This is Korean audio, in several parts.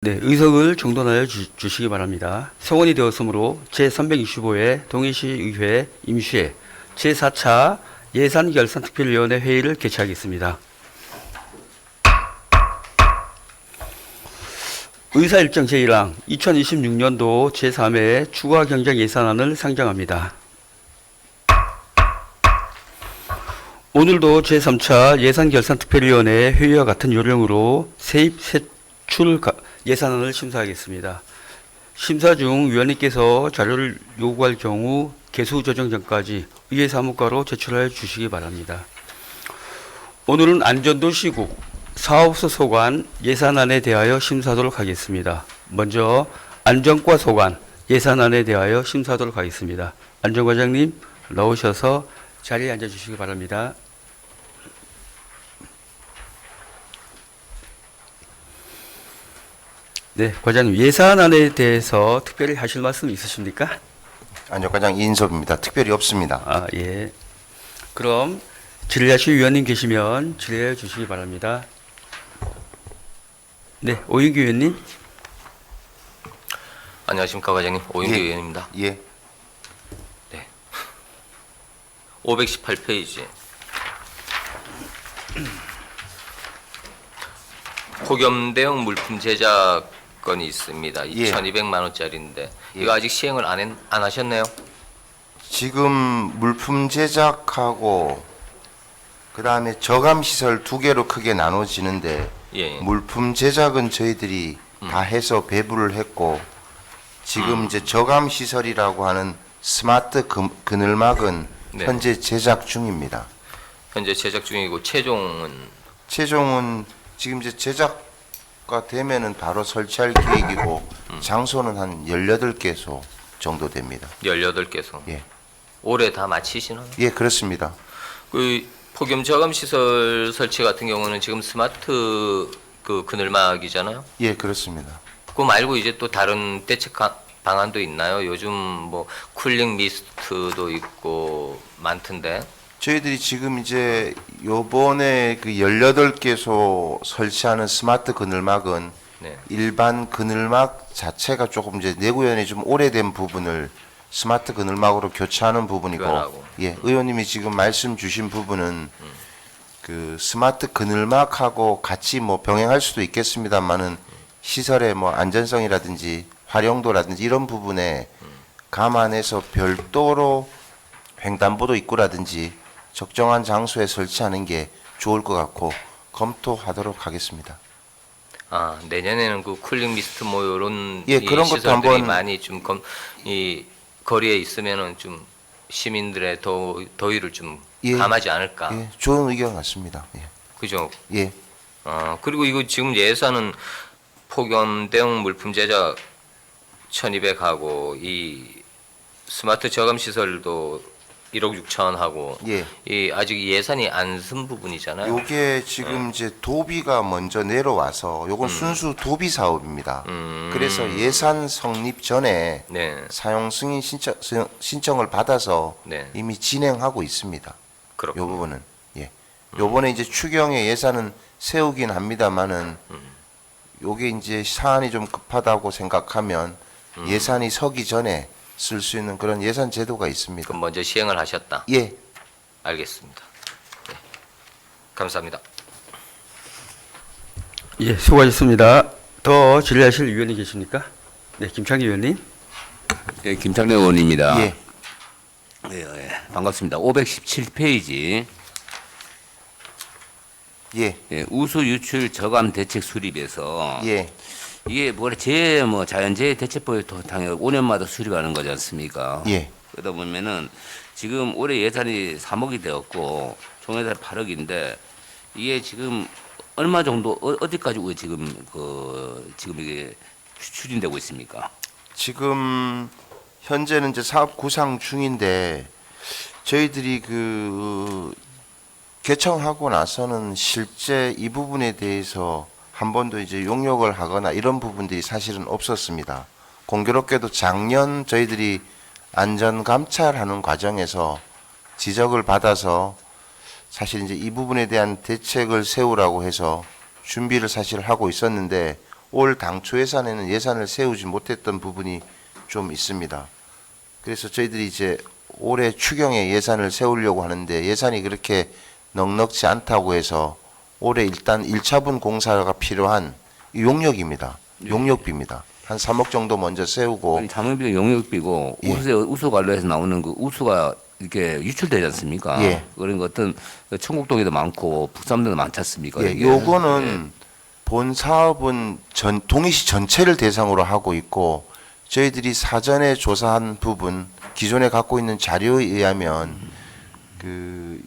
네, 의석을 정돈하여 주시기 바랍니다. 성원이 되었으므로 제365회 동해시의회 임시회 제4차 예산결산특별위원회 회의를 개최하겠습니다. 의사일정 제1항 2026년도 제3회 추가경정예산안을 상정합니다. 오늘도 제3차 예산결산특별위원회 회의와 같은 요령으로 세입 세출 예산안을 심사하겠습니다. 심사 중 위원님께서 자료를 요구할 경우 개수 조정 전까지 의회 사무과로 제출하여 주시기 바랍니다. 오늘은 안전도시국 사업소 소관 예산안에 대하여 심사하도록 하겠습니다. 먼저 안전과 소관 예산안에 대하여 심사하도록 하겠습니다. 안전과장님 나오셔서 자리에 앉아주시기 바랍니다. 네, 과장님 예산안에 대해서 특별히 하실 말씀 있으십니까? 안전과장 이인섭입니다. 특별히 없습니다. 아, 예. 그럼 질의하실 위원님 계시면 질의해 주시기 바랍니다. 네, 오윤규 위원님. 안녕하십니까 과장님, 오윤규 예. 의원입니다. 예. 네. 518페이지. 폭염대용 물품 제작 건이 있습니다. 예. 2,200만 원짜리인데 예. 이거 아직 시행을 안 하셨네요? 지금 물품 제작하고 그 다음에 저감 시설 두 개로 크게 나눠지는데 예. 물품 제작은 저희들이 다 해서 배부를 했고 지금 이제 저감 시설이라고 하는 스마트 그늘막은 네. 현재 제작 중입니다. 현재 제작 중이고 최종은 최종은 지금 이제 제작가 되면은 바로 설치할 계획이고 장소는 한 18개소 정도 됩니다. 18개소. 예. 올해 다 마치시나요? 예, 그렇습니다. 그 폭염 저감 시설 설치 같은 경우는 지금 스마트 그 그늘막이잖아요. 예, 그렇습니다. 그거 말고 이제 또 다른 대책 방안도 있나요? 요즘 뭐 쿨링 미스트도 있고 많던데. 저희들이 지금 이제 요번에 그 18개소 설치하는 스마트 그늘막은 네. 일반 그늘막 자체가 조금 이제 내구연이 좀 오래된 부분을 스마트 그늘막으로 교체하는 부분이고, 교환하고. 예, 의원님이 지금 말씀 주신 부분은 그 스마트 그늘막하고 같이 뭐 병행할 수도 있겠습니다만은 시설의 뭐 안전성이라든지 활용도라든지 이런 부분에 감안해서 별도로 횡단보도 입구라든지 적정한 장소에 설치하는 게 좋을 것 같고 검토하도록 하겠습니다. 아, 내년에는 그 쿨링 미스트 뭐 이런 예, 그런 것도 시설들이 한번- 많이 좀 이 거리에 있으면은 좀 시민들의 더위를 좀 예. 감하지 않을까. 예, 좋은 의견 같습니다. 예, 그죠? 예, 그리고 이거 지금 예산은 폭염 대응 물품 제작 1,200하고 이 스마트 저감 시설도 1억 6천 하고 예. 이 아직 예산이 안 쓴 부분이잖아요. 요게 지금 이제 도비가 먼저 내려와서 요건 순수 도비 사업입니다. 그래서 예산 성립 전에 네, 사용 승인 신청을 받아서 네, 이미 진행하고 있습니다. 요 그렇군요. 부분은 예. 요번에 이제 추경에 예산은 세우긴 합니다만은 요게 이제 사안이 좀 급하다고 생각하면 예산이 서기 전에 쓸 수 있는 그런 예산 제도가 있습니다. 그럼 먼저 시행을 하셨다. 예. 알겠습니다. 네. 감사합니다. 예, 수고하셨습니다. 더 질의하실 위원님 계십니까? 네, 김창기 위원님. 예, 김창래 의원입니다. 예. 반갑습니다. 517페이지 예. 우수 유출 저감 대책 수립에서 예. 이게 자연재해 대책법에 당연히 5년마다 수립하는 거지 않습니까? 예. 그러다 보면은 지금 올해 예산이 3억이 되었고 총 예산 8억인데 이게 지금 얼마 정도 어디까지 지금 이게 추진되고 있습니까? 지금 현재는 이제 사업 구상 중인데 저희들이 그 개청하고 나서는 실제 이 부분에 대해서 한 번도 이제 용역을 하거나 이런 부분들이 사실은 없었습니다. 공교롭게도 작년 저희들이 안전 감찰하는 과정에서 지적을 받아서 사실 이제 이 부분에 대한 대책을 세우라고 해서 준비를 사실 하고 있었는데 올 당초 예산에는 예산을 세우지 못했던 부분이 좀 있습니다. 그래서 저희들이 이제 올해 추경에 예산을 세우려고 하는데 예산이 그렇게 넉넉지 않다고 해서 올해 일단 1차분 공사가 필요한 용역입니다. 용역비입니다. 한 3억 정도 먼저 세우고 자문비가 용역비고 예. 우수 관로에서 나오는 그 우수가 이렇게 유출되지 않습니까? 예. 그런 거 어떤 청국동에도 많고 북삼도도 많지 않습니까? 예, 이게? 요거는 본 사업은 동해시 전체를 대상으로 하고 있고 저희들이 사전에 조사한 부분 기존에 갖고 있는 자료에 의하면 그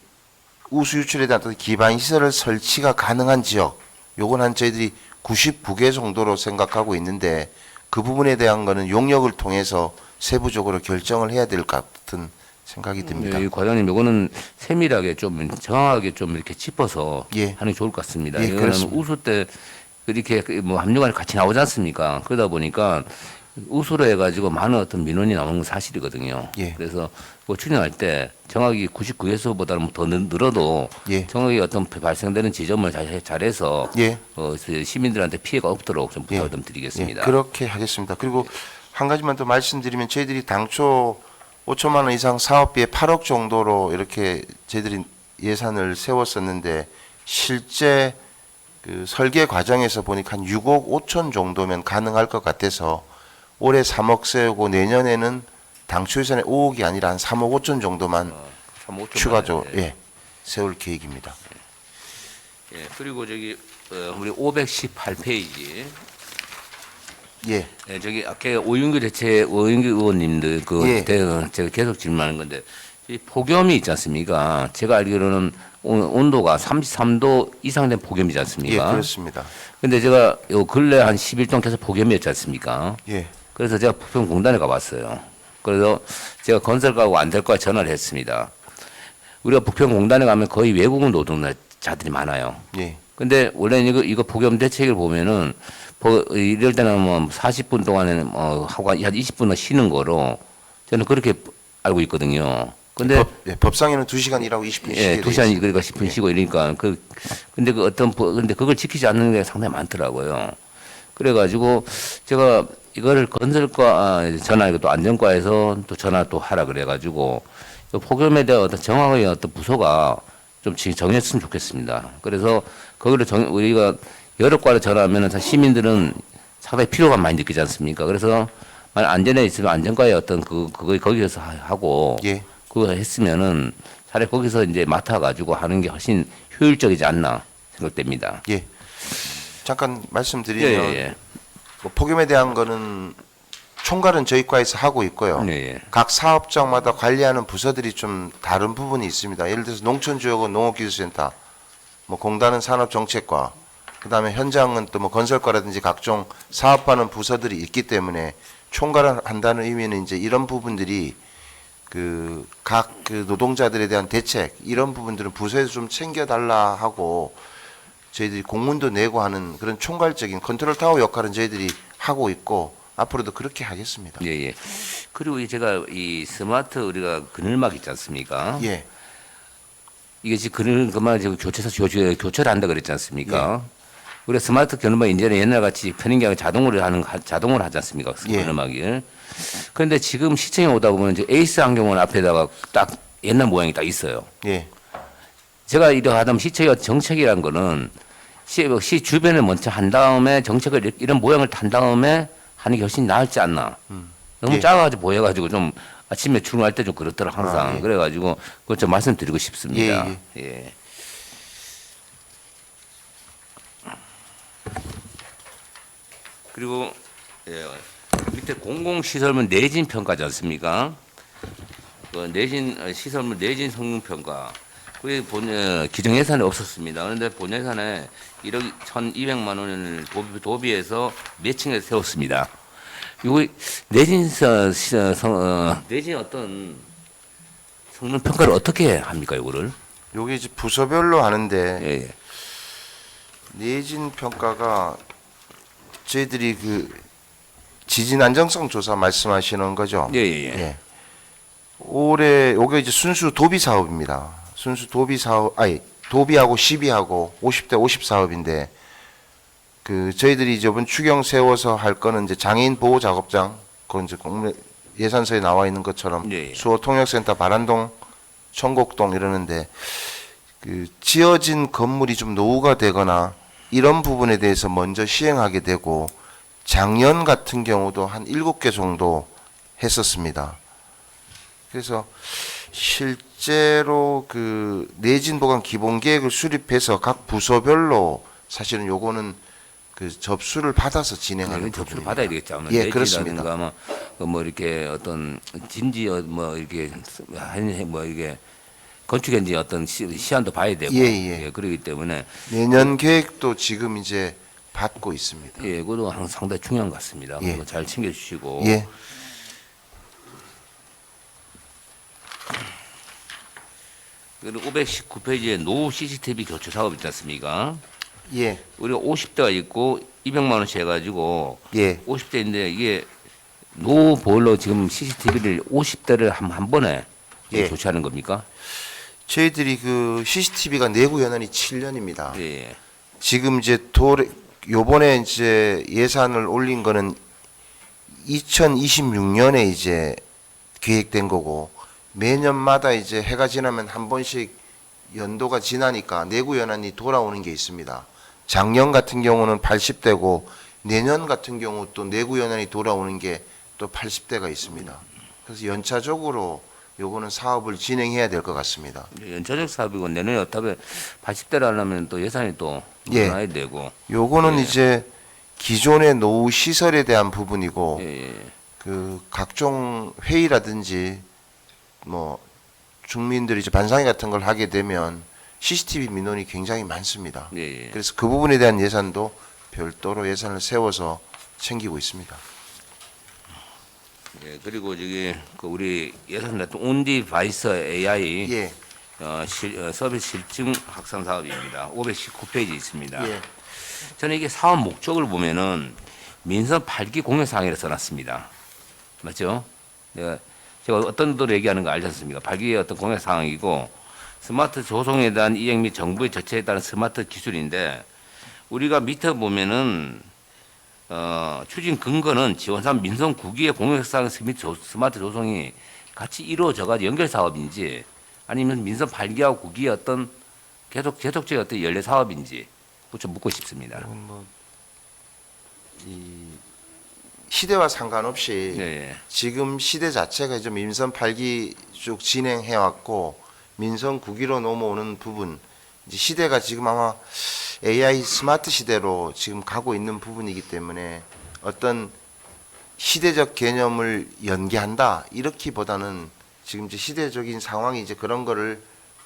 우수 유출에 대한 어떤 기반 시설을 설치가 가능한 지역 요건 한 저희들이 99개 정도로 생각하고 있는데 그 부분에 대한 거는 용역을 통해서 세부적으로 결정을 해야 될 것 같은 생각이 듭니다. 예, 과장님, 이거는 세밀하게 좀 정확하게 좀 이렇게 짚어서 예. 하는 게 좋을 것 같습니다. 예, 이거는 그렇습니다. 우수 때 이렇게 뭐 압류관이 같이 나오지 않습니까? 그러다 보니까 우수로 해가지고 많은 어떤 민원이 나오는 건 사실이거든요. 예. 그래서 뭐 추진할 때 정확히 99에서보다는 더 늘어도 예. 정확히 어떤 발생되는 지점을 잘해서 예. 시민들한테 피해가 없도록 좀 부탁을 예. 좀 드리겠습니다. 예, 그렇게 하겠습니다. 그리고 한 가지만 더 말씀드리면 저희들이 당초 5천만 원 이상 사업비에 8억 정도로 이렇게 저희들이 예산을 세웠었는데 실제 그 설계 과정에서 보니까 한 6억 5천 정도면 가능할 것 같아서 올해 3억 세우고 내년에는 당초 예산에 5억이 아니라 한 3억 5천 정도만 3억 5천만 추가적으로 원. 예, 세울 계획입니다. 예, 그리고 저기 우리 518페이지. 예, 예, 저기 아까 오윤규 의원님들 예. 제가 계속 질문하는 건데 이 폭염이 있지 않습니까? 제가 알기로는 온도가 33도 이상 된 폭염이지 예, 않습니까? 그렇습니다. 근데 제가 요 근래 한 10일 동안 계속 폭염이었지 않습니까? 예, 그래서 제가 부평공단에 가봤어요. 그래서 제가 건설가하고 안 될 거야 전화를 했습니다. 우리가 부평공단에 가면 거의 외국인 노동자들이 많아요. 예, 근데 원래는 이거 폭염 대책을 보면은 이럴 때는 뭐 40분 동안에는 하고 한 20분은 쉬는 거로 저는 그렇게 알고 있거든요. 근데 법상에는 2시간 일하고 20분 쉬게 예, 돼 2시간 있습니다. 그러니까 10분 쉬고 이러니까 근데 근데 그걸 지키지 않는 게 상당히 많더라고요. 그래가지고 제가 이거를 건설과 전화 또 안전과에서 또 전화 또 하라 그래가지고 이 폭염에 대한 어떤 정확하게 어떤 부서가 좀 정했으면 좋겠습니다. 그래서 거기를 우리가 여러 과를 전화하면은 시민들은 상당히 피로감 많이 느끼지 않습니까? 그래서 만약 안전에 있으면 안전과의 어떤 거기에서 하고 예, 그거 했으면은 차라리 거기서 이제 맡아가지고 하는 게 훨씬 효율적이지 않나 생각됩니다. 예. 잠깐 예, 말씀드리면 예, 뭐 폭염에 대한 거는 총괄은 저희 과에서 하고 있고요. 예. 예. 각 사업장마다 관리하는 부서들이 좀 다른 부분이 있습니다. 예를 들어서 농촌지역은 농업기술센터, 뭐 공단은 산업정책과, 그다음에 현장은 또 뭐 건설과라든지 각종 사업하는 부서들이 있기 때문에 총괄을 한다는 의미는 이제 이런 부분들이 그 각 그 노동자들에 대한 대책 이런 부분들은 부서에서 좀 챙겨달라 하고 저희들이 공문도 내고 하는 그런 총괄적인 컨트롤 타워 역할은 저희들이 하고 있고 앞으로도 그렇게 하겠습니다. 예, 예. 그리고 제가 이 스마트 우리가 그늘막 있지 않습니까? 예, 이게 지금 그만 지금 교체를 한다 그랬지 않습니까? 우리가 스마트 그늘막 이제는 옛날 같이 편인게 아니라 자동으로 하지 않습니까? 예. 그늘막이. 그런데 지금 시청에 오다 보면 이제 에이스 안경원 앞에다가 딱 옛날 모양이 딱 있어요. 예, 제가 이러 하다 보면 시청의 정책이란 거는 시 주변을 먼저 한 다음에 정책을 이런 모양을 한 다음에 하는 게 훨씬 나을지 않나. 너무 예. 작아가지고 보여가지고 좀 아침에 출근할 때 좀 그렇더라 항상. 아, 예. 그래가지고 그것 좀 말씀드리고 싶습니다. 예, 예. 그리고 예, 밑에 공공시설물 내진 평가지 않습니까? 그 내진 시설물 내진 성능 평가. 그게 기존 예산에 없었습니다. 그런데 본 예산에 1억 1,200만 원을 도비해서 몇 층에 세웠습니다. 이거 내진 내진 어떤 성능 평가를 어떻게 합니까, 이거를? 요게 이제 부서별로 하는데 예, 예. 내진 평가가 저희들이 그 지진 안정성 조사 말씀하시는 거죠? 예, 예, 예. 예. 올해 요게 이제 순수 도비 사업입니다. 순수 도비 사업, 아니 도비하고 시비하고 50대 50 사업인데 그 저희들이 이번 추경 세워서 할 거는 이제 장애인 보호 작업장, 그건 이제 예산서에 나와 있는 것처럼 예, 예. 수호 통역센터 바란동, 청곡동 이러는데 그 지어진 건물이 좀 노후가 되거나 이런 부분에 대해서 먼저 시행하게 되고 작년 같은 경우도 한 7개 정도 했었습니다. 그래서 실제로 그 내진 보강 기본 계획을 수립해서 각 부서별로 사실은 요거는 그 접수를 받아서 진행하는 접수를 부분입니다. 받아야 되겠죠. 아마 예, 내지라든가 그렇습니다. 아마 뭐 이렇게 어떤 진지 뭐 이렇게 뭐 이게 건축현지 어떤 시안도 봐야 되고 예, 예. 그러기 때문에 내년 계획도 지금 이제 받고 있습니다. 예, 그것도 항상 상당히 중요한 것 같습니다. 예. 그거 잘 챙겨주시고. 예, 그리고 519페이지에 노후 CCTV 교체 사업 있지 않습니까? 예, 우리가 50대가 있고 200만 원씩 해가지고 예, 50대인데 이게 노후 보일러 지금 CCTV를 50대를 한 번에 예. 교체하는 겁니까? 저희들이 그 CCTV가 내구 연한이 7년입니다. 예. 지금 이제 요번에 이제 예산을 올린 거는 2026년에 이제 계획된 거고 매년마다 이제 해가 지나면 한 번씩 연도가 지나니까 내구 연한이 돌아오는 게 있습니다. 작년 같은 경우는 80대고 내년 같은 경우 또 내구 연한이 돌아오는 게 또 80대가 있습니다. 그래서 연차적으로 요거는 사업을 진행해야 될 것 같습니다. 연차적 사업이고 내년에 어차피 80대를 하려면 또 예산이 또 예. 나야 되고. 요거는 예. 이제 기존의 노후 시설에 대한 부분이고 예, 예. 그 각종 회의라든지 뭐 주민들이 이제 반상회 같은 걸 하게 되면 CCTV 민원이 굉장히 많습니다. 예, 예. 그래서 그 부분에 대한 예산도 별도로 예산을 세워서 챙기고 있습니다. 예, 그리고 저기 그 우리 예산 냈던 온디바이스 AI 예, 서비스 실증 확산 사업입니다. 519페이지 있습니다. 예, 저는 이게 사업 목적을 보면은 민선 8기 공약사항이라 써놨습니다. 맞죠? 제가 어떤 분들 얘기하는 거 알지 않습니까? 8기의 어떤 공약사항이고 스마트 조성에 대한 이행 및 정부의 조치에 따른 스마트 기술인데 우리가 밑에 보면은 추진 근거는 지원사업 민선 9기의 공약사항 스마트 조성이 같이 이루어져가지고 연결 사업인지 아니면 민선 8기하고 9기의 어떤 계속적인 어떤 연례 사업인지 좀 묻고 싶습니다. 이 시대와 상관없이 네. 지금 시대 자체가 이제 민선 8기 쭉 진행해 왔고 민선 9기로 넘어오는 부분 이제 시대가 지금 아마 AI 스마트 시대로 지금 가고 있는 부분이기 때문에 어떤 시대적 개념을 연계한다 이렇기보다는 지금 이제 시대적인 상황이 이제 그런 거를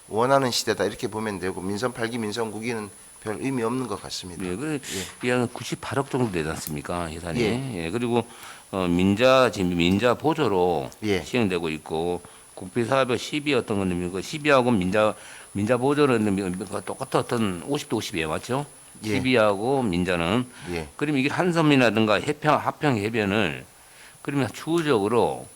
원하는 시대다 이렇게 보면 되고 민선 8기 민선 9기는 별 의미 없는 것 같습니다. 네, 그 한 98억 정도 되지 않습니까 예산이? 예. 예, 그리고 지금 민자 보조로 예. 시행되고 있고 국비 사업의 12 어떤 건데 그 12하고 민자 보조는 똑같은 어떤 50대 50이에요, 맞죠? 예. 12하고 민자는 예. 그럼 이게 한섬이라든가 하평 해변을 그러면 추후적으로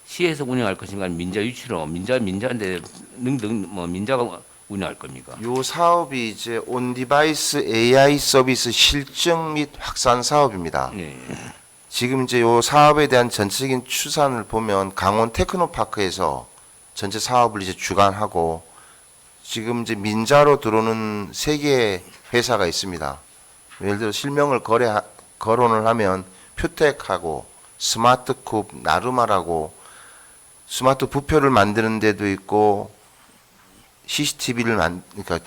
시에서 운영할 것인가 민자 유치로 민자인데 등등 뭐 민자가 운영할 겁니까? 요 사업이 이제 온디바이스 AI 서비스 실증 및 확산 사업입니다. 예. 지금 이제 요 사업에 대한 전체적인 추산을 보면 강원 테크노파크에서 전체 사업을 이제 주관하고 지금 이제 민자로 들어오는 3개의 회사가 있습니다. 예를 들어 실명을 거론을 하면 표텍하고 스마트쿱, 나르마라고 스마트 부표를 만드는 데도 있고 CCTV를 그러니까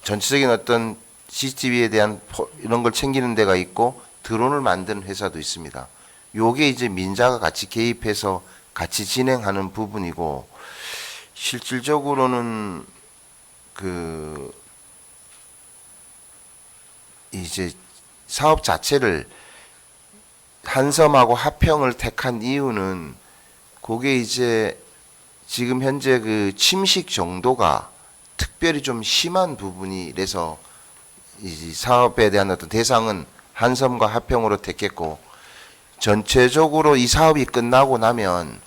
전체적인 어떤 CCTV에 대한 이런 걸 챙기는 데가 있고 드론을 만드는 회사도 있습니다. 요게 이제 민자가 같이 개입해서 같이 진행하는 부분이고 실질적으로는 그 이제 사업 자체를 한섬하고 하평을 택한 이유는 그게 이제 지금 현재 그 침식 정도가 특별히 좀 심한 부분이라서 이 사업에 대한 어떤 대상은 한섬과 하평으로 택했고 전체적으로 이 사업이 끝나고 나면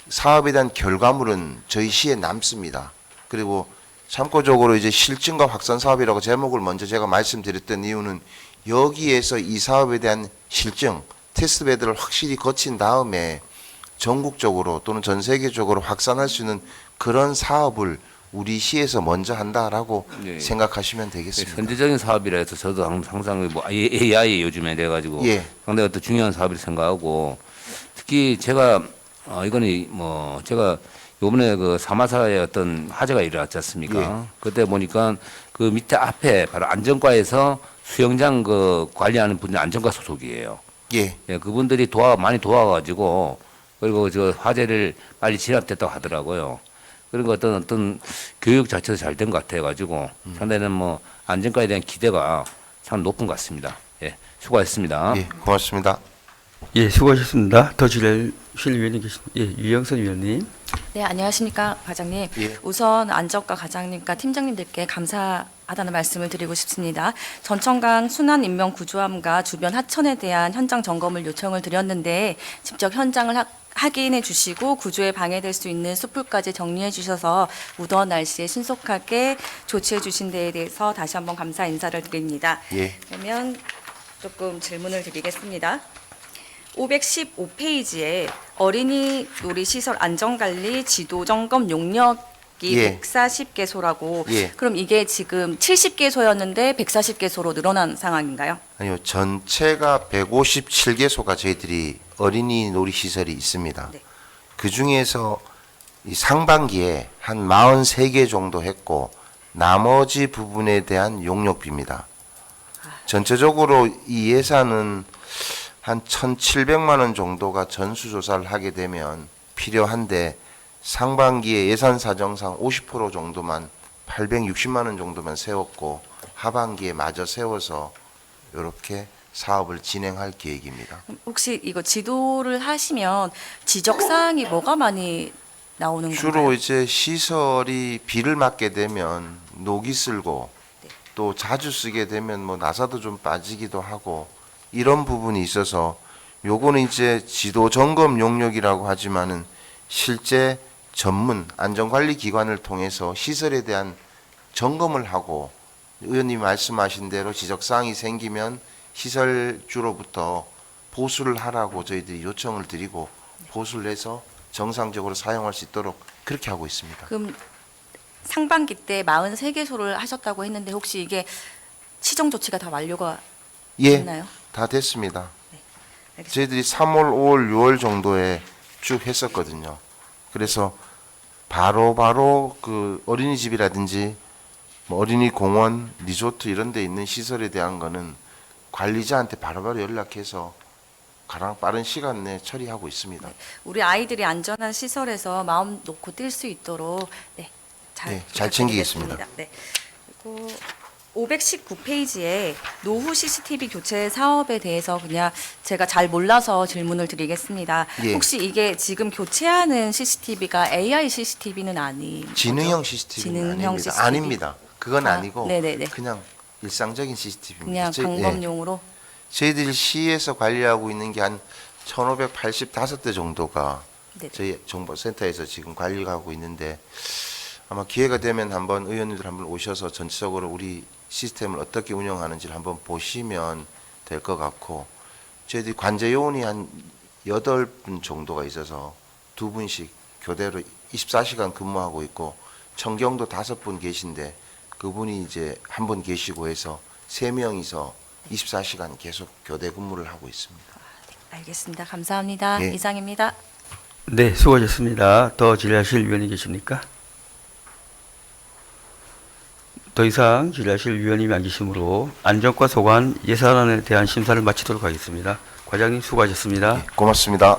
사업에 대한 결과물은 저희 시에 남습니다. 그리고 참고적으로 이제 실증과 확산 사업이라고 제목을 먼저 제가 말씀드렸던 이유는 여기에서 이 사업에 대한 실증, 테스트베드를 확실히 거친 다음에 전국적으로 또는 전 세계적으로 확산할 수 있는 그런 사업을 우리 시에서 먼저 한다라고 네. 생각하시면 되겠습니다. 현대적인 사업이라 해서 저도 항상 뭐 AI 요즘에 돼가지고 예. 상당히 어떤 중요한 사업이라 생각하고 특히 제가 이거는 뭐 제가 요번에 그 사마사의 어떤 화재가 일어났지 않습니까? 예. 그때 보니까 그 밑에 앞에 바로 안전과에서 수영장 그 관리하는 분들 안전과 소속이에요. 예, 예, 그분들이 많이 도와가지고 그리고 저 화재를 빨리 진압됐다고 하더라고요. 그리고 어떤 교육 자체도 잘 된 것 같아가지고 상당히 뭐 안전과에 대한 기대가 참 높은 것 같습니다. 예, 수고하셨습니다. 예, 고맙습니다. 예, 수고하셨습니다. 더 질의하실 위원님 계십니다. 예, 유영선 위원님. 네, 안녕하십니까, 과장님. 예. 우선 안전과 과장님과 팀장님들께 감사하다는 말씀을 드리고 싶습니다. 전천강 순환 인명 구조함과 주변 하천에 대한 현장 점검을 요청을 드렸는데 직접 현장을 확인해 주시고 구조에 방해될 수 있는 숲풀까지 정리해 주셔서 무더운 날씨에 신속하게 조치해 주신 데에 대해서 다시 한번 감사 인사를 드립니다. 예. 그러면 조금 질문을 드리겠습니다. 515페이지에 어린이 놀이시설 안전관리 지도 점검 용역이 예. 140개소라고 예. 그럼 이게 지금 70개소였는데 140개소로 늘어난 상황인가요? 아니요, 전체가 157개소가 저희들이 어린이 놀이시설이 있습니다. 네. 그 중에서 이 상반기에 한 43개 정도 했고 나머지 부분에 대한 용역비입니다. 전체적으로 이 예산은 한 1,700만 원 정도가 전수조사를 하게 되면 필요한데 상반기에 예산 사정상 50% 정도만 860만 원 정도만 세웠고 하반기에 마저 세워서 이렇게 사업을 진행할 계획입니다. 혹시 이거 지도를 하시면 지적 사항이 뭐가 많이 나오는 주로 건가요? 이제 시설이 비를 맞게 되면 녹이 슬고 네. 또 자주 쓰게 되면 뭐 나사도 좀 빠지기도 하고 이런 부분이 있어서 요거는 이제 지도 점검 용역이라고 하지만은 실제 전문 안전관리 기관을 통해서 시설에 대한 점검을 하고 의원님이 말씀하신 대로 지적사항이 생기면 시설주로부터 보수를 하라고 저희들이 요청을 드리고 보수를 해서 정상적으로 사용할 수 있도록 그렇게 하고 있습니다. 그럼 상반기 때 43개소를 하셨다고 했는데 혹시 이게 시정 조치가 다 완료가 예, 됐나요? 다 됐습니다. 알겠습니다. 저희들이 3월, 5월, 6월 정도에 쭉 했었거든요. 그래서 바로 그 어린이집이라든지 뭐 어린이 공원, 리조트 이런 데 있는 시설에 대한 거는 관리자한테 바로바로 연락해서 가장 빠른 시간 내에 처리하고 있습니다. 우리 아이들이 안전한 시설에서 마음 놓고 뛸 수 있도록 잘 챙기겠습니다. 네. 그리고 519페이지에 노후 CCTV 교체 사업에 대해서 그냥 제가 잘 몰라서 질문을 드리겠습니다. 예. 혹시 혹시 이게 지금 교체하는 CCTV가 AI CCTV는 아닌 지능형 거죠? CCTV는 지능형 아닙니다. CCTV? 아닙니다. 그건 아, 아니고 네네네. 그냥 일상적인 CCTV입니다. 그냥 방법용으로 저희들이 시에서 관리하고 있는 게 한 1,585대 정도가 네. 저희 정보센터에서 지금 관리하고 있는데 아마 기회가 되면 한번 의원님들 한번 오셔서 전체적으로 우리 시스템을 어떻게 운영하는지를 한번 보시면 될 것 같고 저희들이 관제 요원이 한 8분 정도가 있어서 2분씩 교대로 24시간 근무하고 있고 청경도 5분 계신데 그분이 이제 한 분 계시고 해서 3명이서 24시간 계속 교대 근무를 하고 있습니다. 알겠습니다. 감사합니다. 예. 이상입니다. 네, 수고하셨습니다. 더 질의하실 위원님 계십니까? 더 이상 질의하실 위원님이 안 계시므로 안전과 소관 예산안에 대한 심사를 마치도록 하겠습니다. 과장님 수고하셨습니다. 예, 고맙습니다.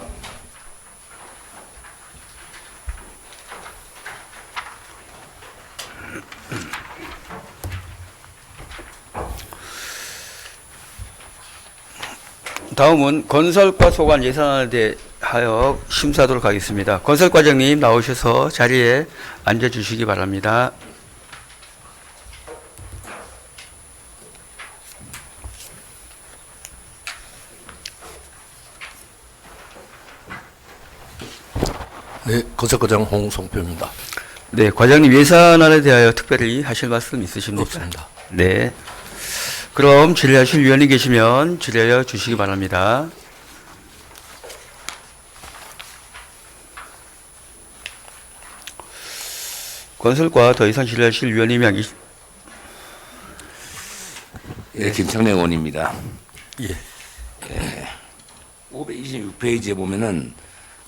다음은 건설과 소관 예산안에 대하여 심사하도록 하겠습니다. 건설과장님 나오셔서 자리에 앉아주시기 바랍니다. 네, 건설과장 홍성표입니다. 네, 과장님 예산안에 대하여 특별히 하실 말씀 있으십니까? 없습니다. 네. 그럼 질의하실 위원이 계시면 질의하여 주시기 바랍니다. 건설과 더 이상 질의하실 위원님이 안 계시... 예, 김창래 의원입니다. 예. 526페이지에 보면은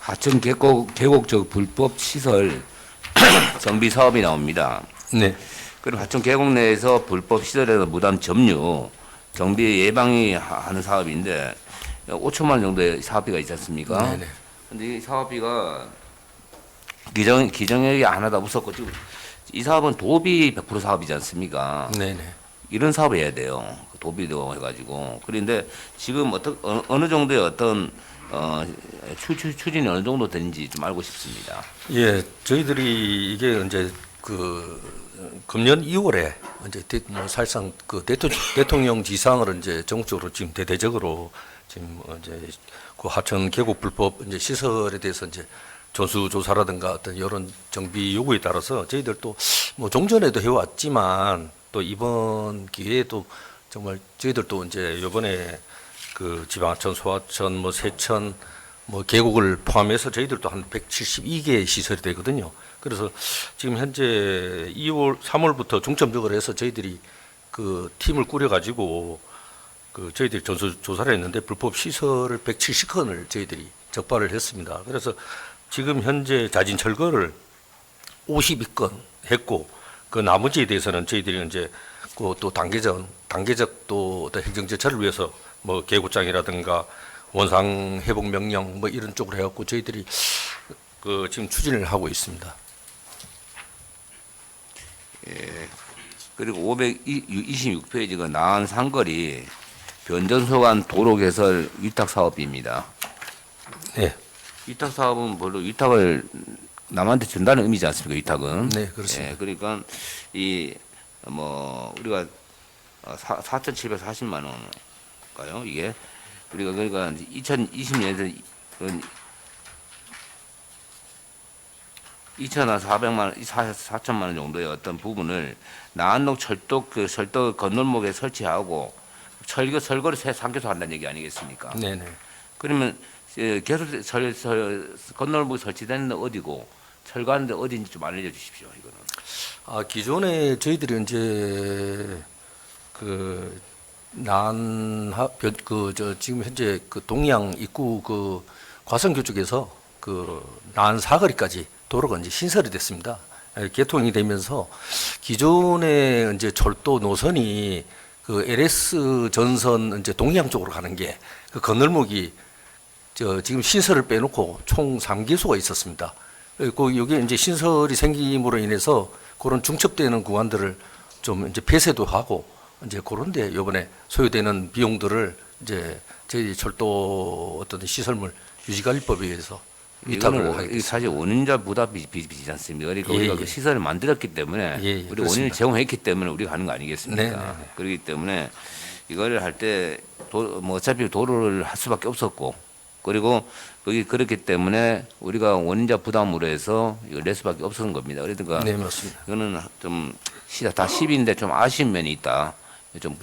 하천 계곡적 불법 시설 정비 사업이 나옵니다. 네. 그리고 하천 계곡 내에서 불법 시설에서 무단 점유, 정비 예방이 하는 사업인데 5천만 원 정도의 사업비가 있지 않습니까? 네네. 근데 이 사업비가 기정액이 하나도 없었고 지금 이 사업은 도비 100% 사업이지 않습니까? 네네. 이런 사업을 해야 돼요. 도비도 해가지고. 그런데 지금 어느 정도의 어떤 추진이 어느 정도 되는지 좀 알고 싶습니다. 예, 저희들이 이게 이제 금년 2월에 이제 사실상 그 대통령 지상을 이제 전국적으로 지금 대대적으로 지금 이제 그 하천 계곡 불법 이제 시설에 대해서 이제 전수조사라든가 어떤 이런 정비 요구에 따라서 저희들도 뭐 종전에도 해왔지만 또 이번 기회에도 정말 저희들도 이제 이번에 그 지방하천, 소하천, 뭐 세천, 뭐 계곡을 포함해서 저희들도 한 172개의 시설이 되거든요. 그래서 지금 현재 3월부터 중점적으로 해서 저희들이 그 팀을 꾸려가지고 그 저희들이 전수조사를 했는데 불법 시설을 170건을 저희들이 적발을 했습니다. 그래서 지금 현재 자진 철거를 52건 했고 그 나머지에 대해서는 저희들이 이제 그 또 단계적 또 어떤 행정 절차를 위해서 뭐 계곡장이라든가 원상 회복 명령 뭐 이런 쪽으로 해갖고 저희들이 그 지금 추진을 하고 있습니다. 예. 그리고 526페이지가 나안 상거리 변전소간 도로 개설 위탁 사업입니다. 네, 위탁 사업은 별로 위탁을 남한테 준다는 의미지 않습니까? 위탁은. 네 그렇습니다. 예, 그러니까 이 뭐 우리가 4,740만 원인가요? 이게 우리가 그러니까 2020년에서 2,400만 원, 4천만 원 정도의 어떤 부분을 나안동 철도 건널목에 설치하고 설거를 새 상교수 한다는 얘기 아니겠습니까? 네네. 그러면 계속 건널목에 설치되는 데 어디고 철거하는 데 어디인지 좀 알려 주십시오. 이거는. 기존에 저희들이 이제 지금 현재 그 동양 입구 그 과성교 쪽에서 그 나안 사거리까지 도로가 이제 신설이 됐습니다. 개통이 되면서 기존의 이제 철도 노선이 그 LS 전선 이제 동양 쪽으로 가는 게 그 건널목이 지금 신설을 빼놓고 총 3개소가 있었습니다. 그리고 여기 이제 신설이 생김으로 인해서 그런 중첩되는 구간들을 좀 이제 폐쇄도 하고 이제 그런데 이번에 소요되는 비용들을 이제 저희 철도 어떤 시설물 유지관리법에 의해서 위탁을 하게 이거는 됐습니다. 사실 원인자 부담이지 않습니까? 그러니까 예, 우리가 예. 그 시설을 만들었기 때문에 예, 예, 우리 그렇습니다. 원인을 제공했기 때문에 우리가 하는 거 아니겠습니까? 네, 네, 네. 그렇기 때문에 이거를 할 때 뭐 어차피 도로를 할 수밖에 없었고 그리고 거기 그렇기 때문에 우리가 원인자 부담으로 해서 이걸 낼 수밖에 없었던 겁니다. 그러니까 네, 맞습니다. 이거는 좀 다 10인데 좀 아쉬운 면이 있다. 좀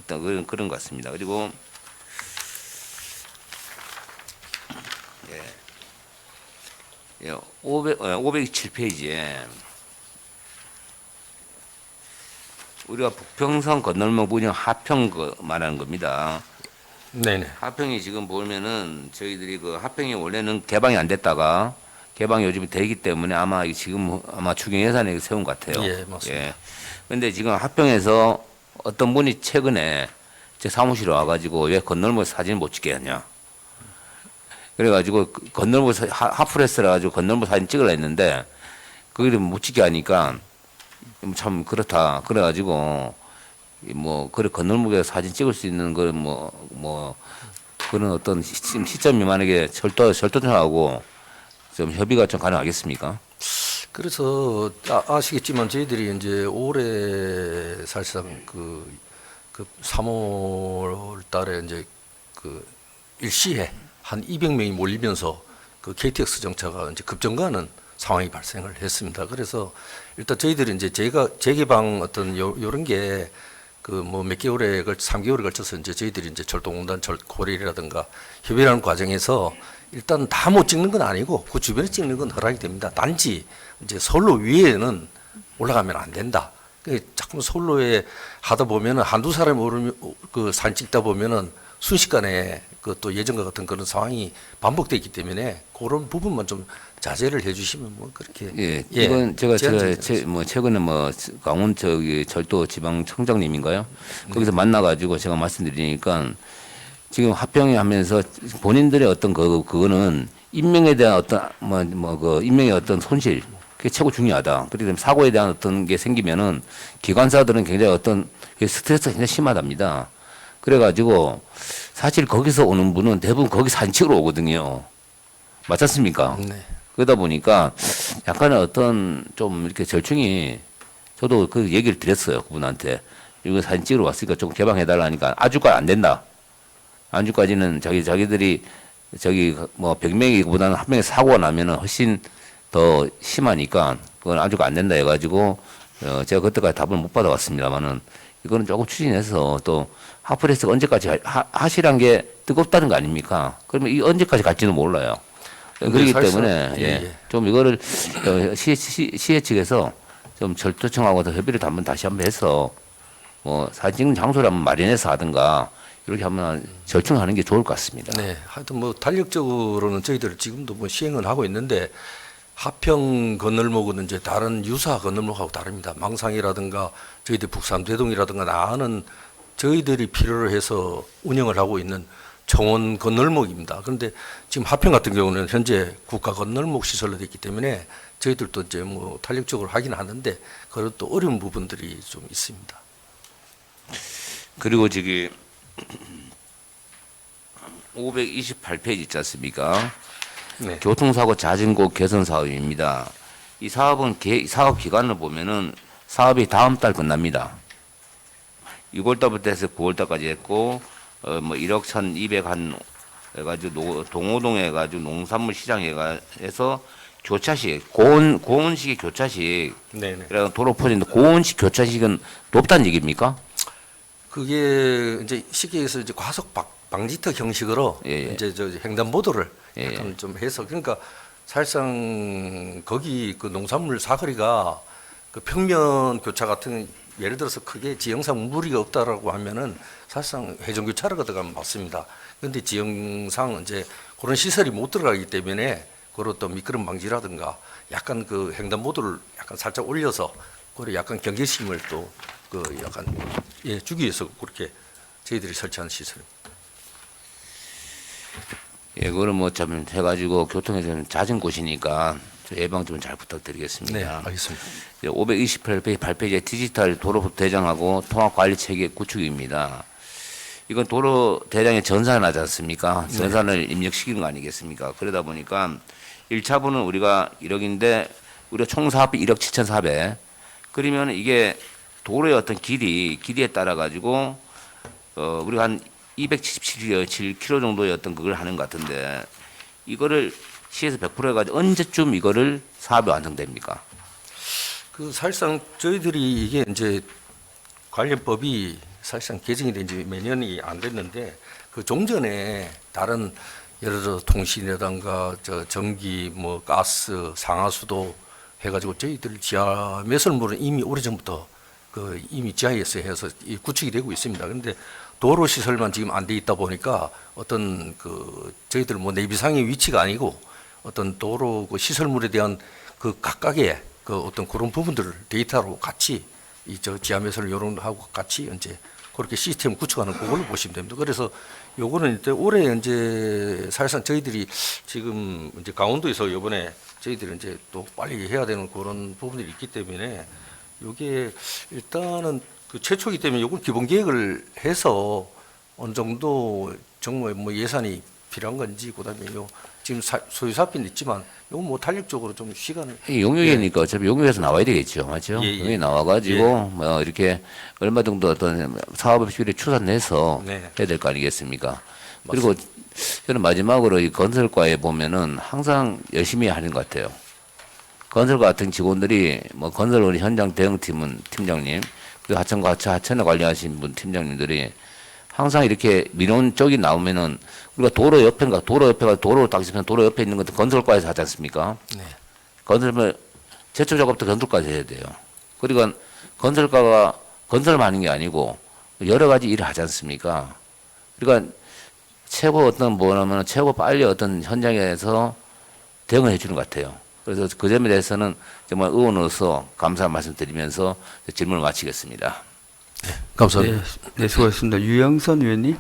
그런 것 같습니다. 그리고 예, 507페이지에 우리가 북평선 건널목 분양 하평 말하는 겁니다. 네네. 하평이 지금 보면은 저희들이 그 하평이 원래는 개방이 안 됐다가 개방이 요즘에 되기 때문에 아마 지금 아마 추경 예산에 세운 것 같아요. 예, 맞습니다. 예. 근데 지금 하평에서 어떤 분이 최근에 제 사무실에 와가지고 왜 건널목 사진을 못 찍게 하냐. 그래가지고 건널목 하프레스라 가지고 건널목 사진 찍으려 했는데 거기를 못 찍게 하니까 참 그렇다. 그래가지고 뭐 그래 건널목에 사진 찍을 수 있는 그 뭐 그런 어떤 시점이 만약에 철도청하고 좀 협의가 좀 가능하겠습니까? 그래서 아시겠지만 저희들이 이제 올해 사실상 그 3월 달에 이제 그 일시에 한 200명이 몰리면서 그 KTX 정차가 이제 급증가하는 상황이 발생을 했습니다. 그래서 일단 저희들이 이제 재개방 어떤 요런 게 그 뭐 몇 개월에 3개월에 걸쳐서 이제 저희들이 이제 철도공단 철코레일이라든가 협의하는 과정에서 일단 다 못 찍는 건 아니고 그 주변에 찍는 건 허락이 됩니다. 단지 이제 선로 위에는 올라가면 안 된다. 자꾸 선로에 하다 보면은 한두 사람이 오르면 그 사진 찍다 보면은 순식간에 그 또 예전과 같은 그런 상황이 반복되기 때문에 그런 부분만 좀 자제를 해주시면 뭐 그렇게 예, 이건 제가 제안드리겠습니다. 뭐 최근에 뭐 강원 저기 철도 지방청장님인가요? 거기서 만나가지고 제가 말씀드리니까 지금 합병에 하면서 본인들의 어떤 그거는 인명에 대한 어떤 그 인명의 어떤 손실 그게 최고 중요하다. 그렇기 때문에 사고에 대한 어떤 게 생기면은 기관사들은 굉장히 어떤 스트레스가 굉장히 심하답니다. 그래가지고 사실 거기서 오는 분은 대부분 거기 사진 찍으러 오거든요. 맞지 않습니까? 네. 그러다 보니까 약간의 어떤 좀 이렇게 절충이 저도 그 얘기를 드렸어요. 그분한테. 이거 사진 찍으러 왔으니까 좀 개방해달라 하니까 아주까지 안 된다. 안주까지는 자기들이 저기 뭐 100명이보다는 한 명의 사고가 나면은 훨씬 더 심하니까 그건 아주가 안 된다 해가지고 제가 그때까지 답을 못 받아왔습니다만은 이거는 조금 추진해서 또 하프레스가 언제까지 하시란 게 뜨겁다는 거 아닙니까? 그러면 이 언제까지 갈지는 몰라요. 그렇기 때문에 좀 이거를 시해 측에서 좀 철도청하고 협의를 다시 한번 해서 뭐 사진 찍는 장소를 한번 마련해서 하든가 이렇게 한번 절충하는 게 좋을 것 같습니다. 네, 하여튼 뭐 탄력적으로는 저희들 지금도 뭐 시행은 하고 있는데 하평 건널목은 이제 다른 유사 건널목하고 다릅니다. 망상이라든가 저희들 북삼대동이라든가 나는 저희들이 필요로 해서 운영을 하고 있는 청원 건널목입니다. 그런데 지금 하평 같은 경우는 현재 국가 건널목 시설로 되어 있기 때문에 저희들도 이제 뭐 탄력적으로 하긴 하는데 그런 또 어려운 부분들이 좀 있습니다. 그리고 지금 528페이지 있지 않습니까? 네. 교통사고 자진고 개선 사업입니다. 이 사업은 사업 기간을 보면은 사업이 다음 달 끝납니다. 6월달부터 해서 9월달까지 했고 뭐 1억 1,200 한 해가지고 동호동 해가지고 농산물 시장 해서 교차식 고온식의 교차식 네네. 그래서 도로 퍼진데 고온식 교차식은 높다는 얘기입니까? 그게 이제 쉽게 해서 이제 과속 방지턱 형식으로 예. 이제 저 횡단보도를 예. 약간 좀 해서 그러니까 사실상 거기 그 농산물 사거리가 그 평면 교차 같은 예를 들어서 크게 지형상 무리가 없다라고 하면은 사실상 회전교차로 들어가면 맞습니다. 그런데 지형상 이제 그런 시설이 못 들어가기 때문에 그런 또 미끄럼 방지라든가 약간 그 횡단보도를 약간 살짝 올려서 그리고 약간 경계심을 또 그 약간 주기 위해서 그렇게 저희들이 설치한 시설입니다. 예, 그거는 뭐 좀 해가지고 교통에 좀 잦은 곳이니까 예방 좀 잘 부탁드리겠습니다. 네, 알겠습니다. 528페이지 디지털 도로 대장하고 통합 관리 체계 구축입니다. 이건 도로 대장에 전산을 하지 않습니까? 전산을 입력시키는 거 아니겠습니까? 그러다 보니까 1차분은 우리가 1억인데 우리가 총 사업비 1억 7,400. 그러면 이게 도로의 어떤 길이에 따라 가지고 우리가 한 277km 정도의 어떤 그걸 하는 것 같은데 이거를 시에서 100% 해가지고 언제쯤 이거를 사업이 완성됩니까? 그 사실상 저희들이 이게 이제 관련법이 사실상 개정이 된 지 몇 년이 안 됐는데 그 종전에 다른 예를 들어 통신이라든가 저 전기 뭐 가스 상하수도 해가지고 저희들 지하 매설물은 이미 오래전부터 그 이미 지하에서 해서 구축이 되고 있습니다. 그런데 도로 시설만 지금 안 돼 있다 보니까 어떤 그 저희들 뭐 내비상의 위치가 아니고 어떤 도로 그 시설물에 대한 그 각각의 그 어떤 그런 부분들을 데이터로 같이 이 저 지하 매설 요런 하고 같이 이제 그렇게 시스템 구축하는 그걸로 보시면 됩니다. 그래서 요거는 이제 올해 이제 사실상 저희들이 지금 이제 강원도에서 요번에 저희들이 이제 또 빨리 해야 되는 그런 부분들이 있기 때문에 요게 일단은 그 최초이기 때문에 요걸 기본 계획을 해서 어느 정도 정말 뭐 예산이 필요한 건지 그다음에 요 지금 소유 사업비는 있지만 요거 뭐 탄력적으로 좀 시간을 용역이니까 어차피 용역에서 나와야 되겠죠, 맞죠? 예, 예. 용역이 나와가지고 뭐 이렇게 얼마 정도 어떤 사업의 비율에 추산해서 네. 해야 될 거 아니겠습니까? 그리고 저는 마지막으로 이 건설과에 보면은 항상 열심히 하는 것 같아요. 건설 같은 직원들이 뭐 건설 우리 현장 대응팀은 팀장님 그리고 하천에 관련하신 분 팀장님들이 항상 이렇게 민원 쪽이 나오면은 우리가 도로 옆에가 도로 딱 있으면 도로 옆에 있는 것도 건설과에서 하지 않습니까? 네. 건설면 제초 작업도 건설과에서 해야 돼요. 그러니까 건설과가 건설만 하는 게 아니고 여러 가지 일을 하지 않습니까? 그러니까 최고 어떤 뭐냐면 최고 빨리 어떤 현장에서 대응을 해주는 것 같아요. 그래서 그 점에 대해서는 정말 의원으로서 감사 말씀드리면서 질문을 마치겠습니다. 감사합니다. 네, 수고하셨습니다. 유영선 의원님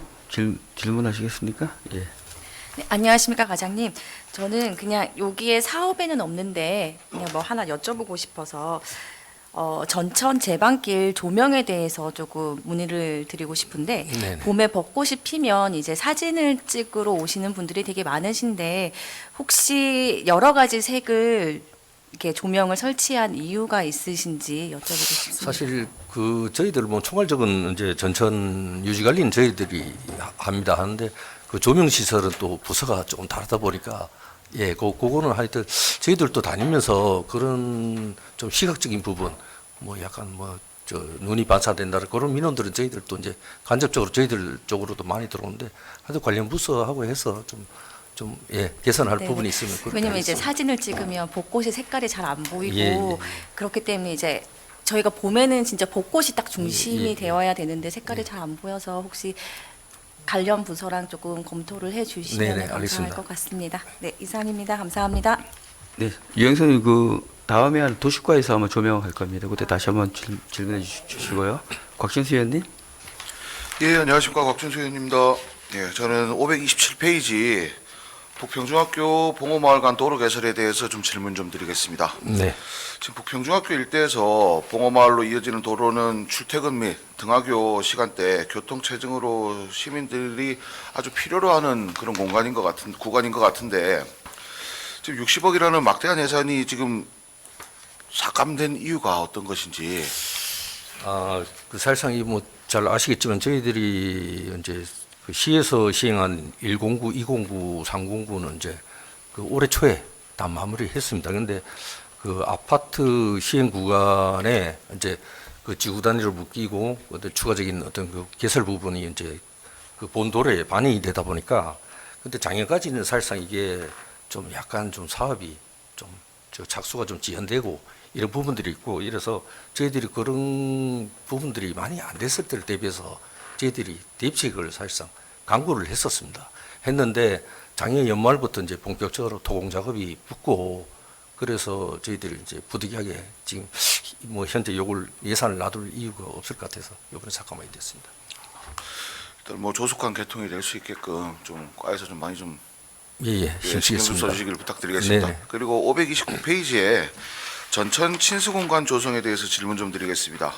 질문하시겠습니까? 예. 네, 안녕하십니까 과장님. 저는 그냥 여기에 사업에는 없는데 그냥 뭐 하나 여쭤보고 싶어서 전천 제방길 조명에 대해서 조금 문의를 드리고 싶은데 네네. 봄에 벚꽃이 피면 이제 사진을 찍으러 오시는 분들이 되게 많으신데 혹시 여러 가지 색을 이렇게 조명을 설치한 이유가 있으신지 여쭤보고 싶습니다. 사실 그 저희들 뭐 총괄적인 이제 전천 유지 관리는 저희들이 합니다. 하는데 그 조명 시설은 또 부서가 조금 다르다 보니까 예, 그거는 하여튼 저희들도 다니면서 그런 좀 시각적인 부분 뭐 약간 뭐 저 눈이 반사된다 그런 민원들은 저희들도 이제 간접적으로 저희들 쪽으로도 많이 들어오는데 하여튼 관련 부서하고 해서 좀 예, 개선할 네. 부분이 있으면 그렇게 왜냐면 이제 하겠습니다. 사진을 찍으면 벚꽃의 색깔이 잘 안 보이고 예, 예. 그렇기 때문에 이제 저희가 봄에는 진짜 벚꽃이 딱 중심이 예, 예. 되어야 되는데 색깔이 잘 안 보여서 혹시 관련 부서랑 조금 검토를 해주시면 네네, 감사할 알겠습니다. 것 같습니다. 네, 이상입니다. 감사합니다. 네, 유영선 의원 다음에 한 도시과에서 아마 조명할 겁니다. 그때 다시 한번 질문해 주시고요. 곽진수 의원님. 예, 안녕하십니까. 곽준수 의원입니다. 예, 저는 527페이지 북평중학교 봉오마을 간 도로 개설에 대해서 좀 질문 좀 드리겠습니다. 네. 지금 북평중학교 일대에서 봉오마을로 이어지는 도로는 출퇴근 및 등하교 시간대 교통 체증으로 시민들이 아주 필요로 하는 그런 구간인 것 같은데 지금 60억이라는 막대한 예산이 지금 삭감된 이유가 어떤 것인지. 그 사실상 이 뭐 잘 아시겠지만 저희들이 이제 그 시에서 시행한 109, 209, 309는 이제 그 올해 초에 다 마무리했습니다. 그런데 그 아파트 시행 구간에 이제 그 지구 단위로 묶이고 어떤 추가적인 어떤 그 개설 부분이 이제 그 본도로에 반영이 되다 보니까 근데 작년까지는 사실상 이게 좀 약간 좀 사업이 좀 저 착수가 좀 지연되고 이런 부분들이 있고 이래서 저희들이 그런 부분들이 많이 안 됐을 때를 대비해서 저희들이 대비책을 사실상 강구를 했었습니다. 했는데 작년 연말부터 이제 본격적으로 토공 작업이 붙고 그래서 저희들이 이제 부득이하게 지금 뭐 현재 요걸 예산을 놔둘 이유가 없을 것 같아서 요번에 삭감하게 됐습니다. 일단 뭐 조속한 개통이 될 수 있게끔 좀 과에서 좀 많이 좀 예, 신경 좀 힘쓰겠습니다. 써주시길 부탁드리겠습니다. 네네. 그리고 529페이지에 전천 친수 공간 조성에 대해서 질문 좀 드리겠습니다.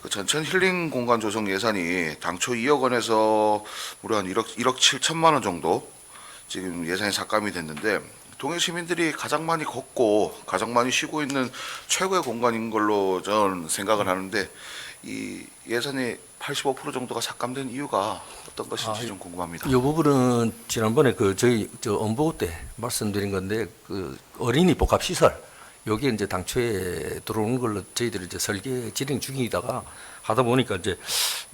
그 전천 힐링 공간 조성 예산이 당초 2억 원에서 무려 한 1억 7천만 원 정도 지금 예산이 삭감이 됐는데 동해 시민들이 가장 많이 걷고 가장 많이 쉬고 있는 최고의 공간인 걸로 저는 생각을 하는데 이 예산의 85% 정도가 삭감된 이유가 어떤 것인지 좀 궁금합니다. 이 부분은 지난번에 그 저희 저 엄보고 때 말씀드린 건데 그 어린이 복합 시설 여기 이제 당초에 들어오는 걸로 저희들이 이제 설계 진행 중이다가 하다 보니까 이제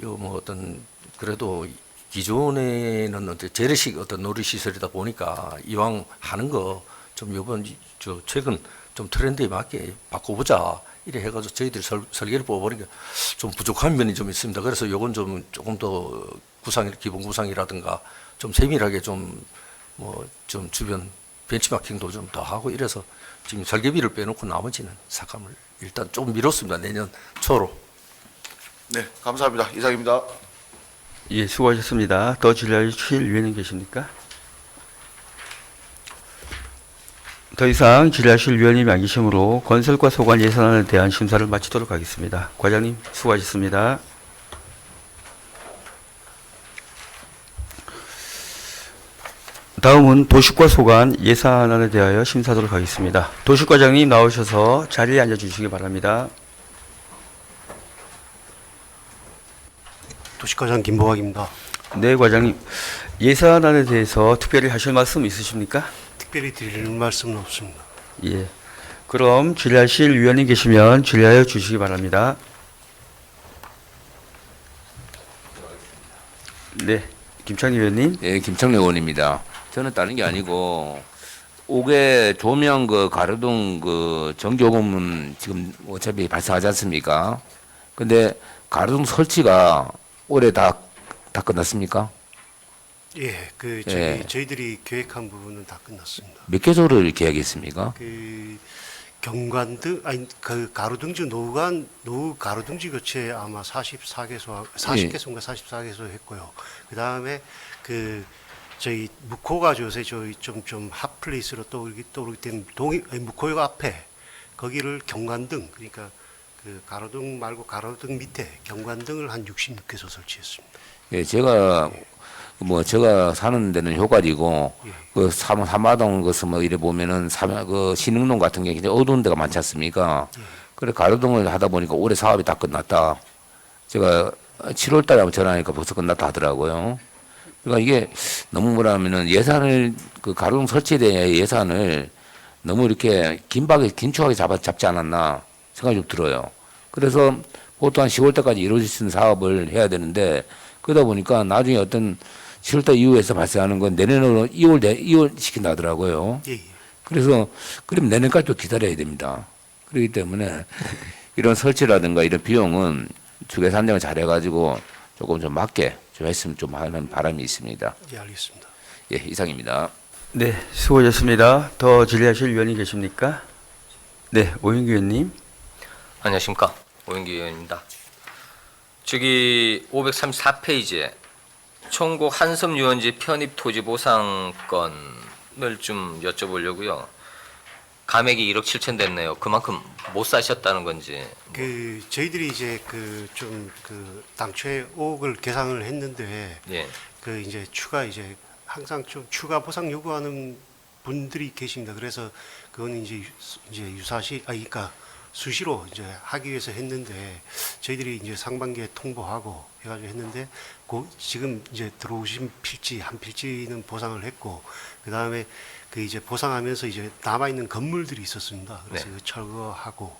요 뭐 어떤 그래도 기존에는 어떤 재래식 어떤 놀이 시설이다 보니까 이왕 하는 거 좀 요번 저 최근 좀 트렌드에 맞게 바꿔보자 이래 해가지고 저희들이 설계를 뽑아보니까 좀 부족한 면이 좀 있습니다. 그래서 요건 좀 조금 더 기본 구상이라든가 좀 세밀하게 좀 뭐 좀 주변 벤치마킹도 좀 더 하고 이래서 지금 설계비를 빼놓고 나머지는 삭감을 일단 좀 미뤘습니다. 내년 초로. 네, 감사합니다. 이상입니다. 예, 수고하셨습니다. 더 질의하실 위원님 계십니까? 더 이상 질의하실 위원님이 안 계시므로 건설과 소관 예산안에 대한 심사를 마치도록 하겠습니다. 과장님 수고하셨습니다. 다음은 도시과 소관 예산안에 대하여 심사하도록 하겠습니다. 도시과장님 나오셔서 자리에 앉아주시기 바랍니다. 도시과장 김보학입니다. 네, 과장님. 예산안에 대해서 특별히 하실 말씀 있으십니까? 특별히 드릴 말씀은 없습니다. 예. 그럼 질의하실 위원님 계시면 질의하여 주시기 바랍니다. 네, 김창희 의원님. 예, 김청래 의원입니다. 저는 다른 게 아니고 옥외 조명 그 가로등 그 전기요금은 지금 어차피 발생하지 않습니까? 근데 가로등 설치가 올해 다 끝났습니까? 예, 예. 저희들이 계획한 부분은 다 끝났습니다. 몇 개소를 계약했습니까? 경관등 아니 가로등지 노후 가로등지 교체 아마 40개소인가 44개소 했고요. 그다음에 저희 묵호가 요새 저희 좀 핫플레이스로 떠오르기 때문에 묵호역 앞에 거기를 경관등 그러니까 가로등 말고 가로등 밑에 경관등을 한 66개소 설치했습니다. 예, 제가 사는 데는 효과리고 예. 그 사마동 것을 뭐 이래 보면은 그 신흥동 같은 게 굉장히 어두운 데가 많지 않습니까? 그래 가로등을 하다 보니까 올해 사업이 다 끝났다. 제가 7월 달에 한번 전화하니까 벌써 끝났다 하더라고요. 그러니까 이게 너무 뭐라면은 예산을 그 가로등 설치에 대한 예산을 너무 이렇게 긴축하게 잡지 않았나 생각이 좀 들어요. 그래서 보통 한 10월 달까지 이루어질 수 있는 사업을 해야 되는데 그러다 보니까 나중에 어떤 7월달 이후에서 발생하는 건 내년으로 2월 시킨다 하더라고요. 예, 예. 그래서 그럼 내년까지 또 기다려야 됩니다. 그렇기 때문에 이런 설치라든가 이런 비용은 주계 산정을 잘해가지고 조금 좀 맞게 좀 했으면 좀 하는 바람이 있습니다. 예, 알겠습니다. 예, 이상입니다. 네, 수고하셨습니다. 더 질의하실 위원이 계십니까? 네, 오영규 의원님. 안녕하십니까. 오영기 의원입니다. 저기 534페이지에 총국 한섬 유원지 편입 토지 보상권을 좀 여쭤보려고요. 감액이 1억 7천 됐네요. 그만큼 못 사셨다는 건지. 저희들이 이제 당초에 5억을 계산을 했는데 예. 이제 항상 좀 추가 보상 요구하는 분들이 계십니다. 그래서 그거는 이제 그러니까 수시로 이제 하기 위해서 했는데 저희들이 이제 상반기에 통보하고 해가지고 했는데 지금 이제 들어오신 한 필지는 보상을 했고 그 다음에 이제 보상하면서 이제 남아 있는 건물들이 있었습니다. 그래서 네. 그 철거하고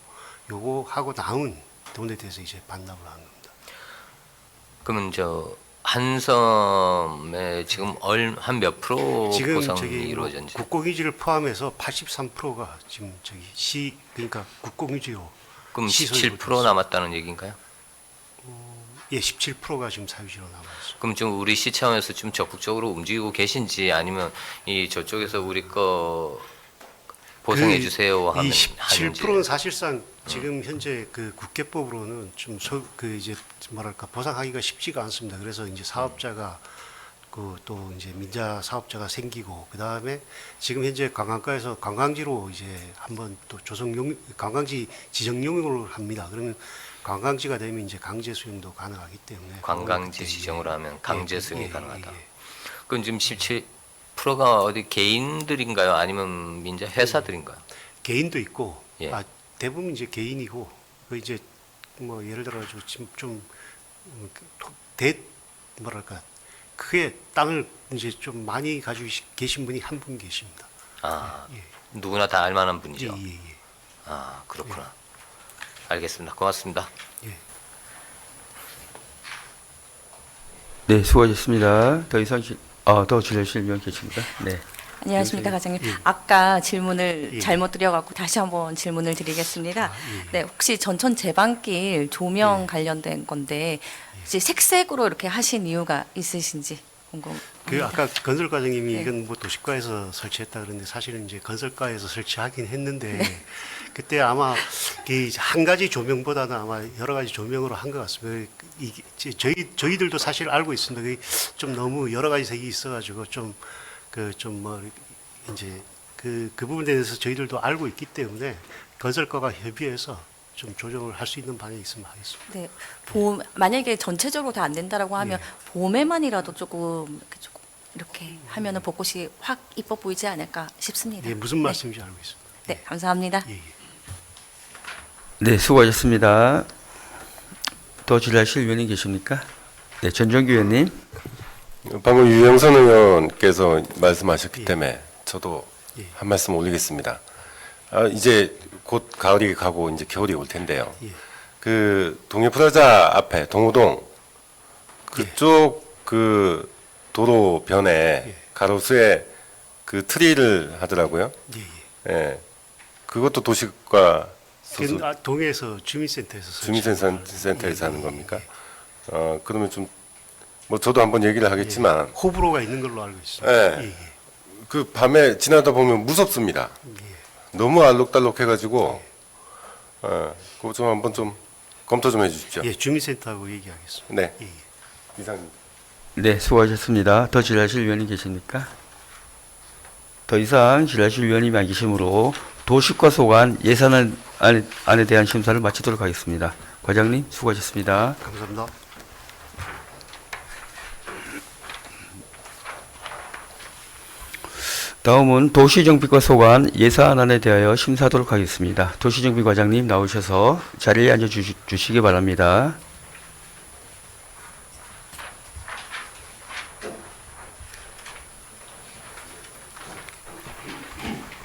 요거 하고 남은 돈에 대해서 이제 반납을 한 겁니다. 그러면 한섬에 지금 한 몇 프로 지금 보상이 이루어졌는지. 국공유지를 포함해서 83%가 지금 그러니까 국공유지로 그럼 시설이 17% 남았다는 얘기인가요? 예, 17%가 지금 사유지로 남아 있습니다. 그럼 좀 우리 시 차원에서 좀 적극적으로 움직이고 계신지 아니면 저쪽에서 우리 거 보상해 주세요 이 하는지. 17%는 사실상 지금 현재 국계법으로는 좀 이제 보상하기가 쉽지가 않습니다. 그래서 이제 사업자가 또 이제 민자 사업자가 생기고 그 다음에 지금 현재 관광가에서 관광지로 이제 한번 또 관광지 지정 용역을 합니다. 그러면 관광지가 되면 이제 강제 수용도 가능하기 때문에 관광지 지정으로 하면 강제 수용이 가능하다. 예. 그럼 지금 17%가 어디 개인들인가요? 아니면 민자 회사들인가요? 개인도 있고 예. 대부분 이제 개인이고 이제 뭐 예를 들어 좀 크게 땅을 이제 좀 많이 가지고 계신 분이 한 분 계십니다. 아, 예. 누구나 다 알만한 분이죠. 예. 아, 그렇구나. 알겠습니다. 고맙습니다. 예. 네, 수고하셨습니다. 더 질의하실 위원 계십니까? 네. 안녕하십니까, 과장님. 예. 아까 질문을 예. 잘못 드려갖고 다시 한번 질문을 드리겠습니다. 예. 네, 혹시 전천 제방길 조명 관련된 건데 이제 색색으로 이렇게 하신 이유가 있으신지 궁금합니다. 아까 건설 과장님이 네. 이건 뭐 도시과에서 설치했다 그러는데 사실은 이제 건설과에서 설치하긴 했는데 네. 그때 아마 한 가지 조명보다는 아마 여러 가지 조명으로 한 것 같습니다. 이게 저희들도 사실 알고 있습니다. 그게 좀 너무 여러 가지 색이 있어가지고 이제 그 부분에 대해서 저희들도 알고 있기 때문에 건설과가 협의해서 좀 조정을 할 수 있는 방향이 있으면 하겠습니다. 네, 만약에 전체적으로 다 안 된다라고 하면 봄에만이라도 조금 이렇게 하면은 벚꽃이 확 이뻐 보이지 않을까 싶습니다. 예, 무슨 말씀인지 알고 있습니다. 네, 감사합니다. 예. 네, 수고하셨습니다. 더 질의하실 위원이 계십니까? 네, 전정규 의원님. 방금 유영선 의원께서 말씀하셨기 예. 때문에 저도 예. 한 말씀 올리겠습니다. 이제 곧 가을이 가고 이제 겨울이 올 텐데요. 예. 그 동해프라자 앞에 동호동 그쪽 그 도로 변에 가로수에 그 트리를 하더라고요. 예, 예. 예. 그것도 도시과 소수 동해에서 주민센터에서 주민센터에서 하는 겁니까? 그러면 좀 뭐 저도 한번 얘기를 하겠지만 호불호가 있는 걸로 알고 있습니다. 예. 예, 예. 그 밤에 지나다 보면 무섭습니다. 너무 알록달록해가지고 그거 좀 한번 좀 검토 좀 해주십시오. 예, 주민센터하고 얘기하겠습니다. 네. 예, 예. 이상입니다. 네, 수고하셨습니다. 더 질의하실 위원님 계십니까? 더 이상 질의하실 위원님이 안 계시므로 도시과 소관 예산안에 대한 심사를 마치도록 하겠습니다. 과장님, 수고하셨습니다. 감사합니다. 다음은 도시정비과 소관 예산안에 대하여 심사하도록 하겠습니다. 도시정비 과장님 나오셔서 자리에 앉아 주시기 바랍니다.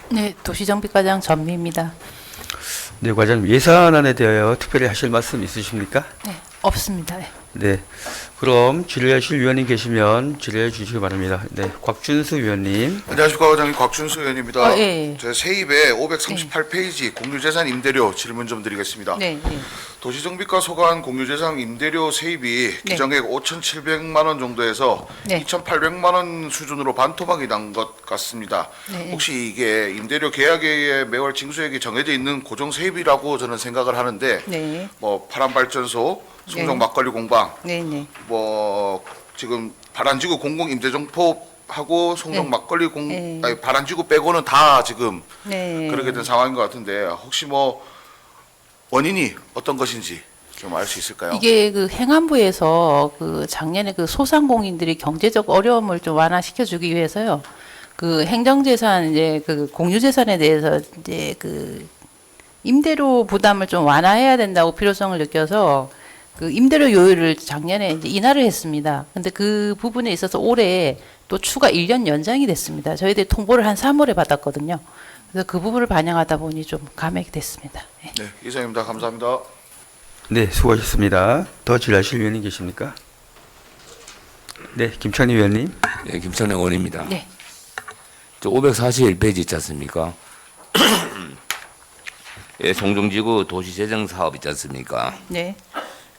네, 도시정비과장 전미입니다. 네, 과장님 예산안에 대하여 특별히 하실 말씀 있으십니까? 네, 없습니다. 네. 네, 그럼 질의하실 위원님 계시면 질의해 주시기 바랍니다. 네, 곽준수 위원님. 안녕하십니까, 과장님. 곽준수 의원입니다. 예, 예. 제 세입의 538페이지 공유재산 임대료 질문 좀 드리겠습니다. 네, 네. 도시정비과 소관 공유재산 임대료 세입이 네. 규정액 5,700만 원 정도에서 네. 2,800만 원 수준으로 반토막이 난 것 같습니다. 네. 혹시 이게 임대료 계약에 매월 징수액이 정해져 있는 고정 세입이라고 저는 생각을 하는데 네. 뭐 파란발전소, 송정 네. 막걸리 공방, 네, 네. 뭐 지금 바란지구 공공임대정포하고 송정 네. 막걸리 네. 아니 바란지구 빼고는 다 지금 네. 그렇게 된 상황인 것 같은데 혹시 뭐 원인이 어떤 것인지 좀 알 수 있을까요? 이게 그 행안부에서 그 작년에 그 소상공인들이 경제적 어려움을 좀 완화시켜 주기 위해서요. 그 행정재산 이제 그 공유재산에 대해서 이제 그 임대료 부담을 좀 완화해야 된다고 필요성을 느껴서 그 임대료 요율을 작년에 이제 인하를 했습니다. 근데 그 부분에 있어서 올해 또 추가 1년 연장이 됐습니다. 저희들이 통보를 한 3월에 받았거든요. 그래서 그 부분을 반영하다 보니 좀 감액이 됐습니다. 네. 네, 이상입니다. 감사합니다. 네, 수고하셨습니다. 더 질의하실 위원님 계십니까? 네, 김창희 위원님. 예, 김천영 의원입니다. 네. 저 541페이지 있지 않습니까? 예, 송정지구 도시재정 사업 있지 않습니까? 네.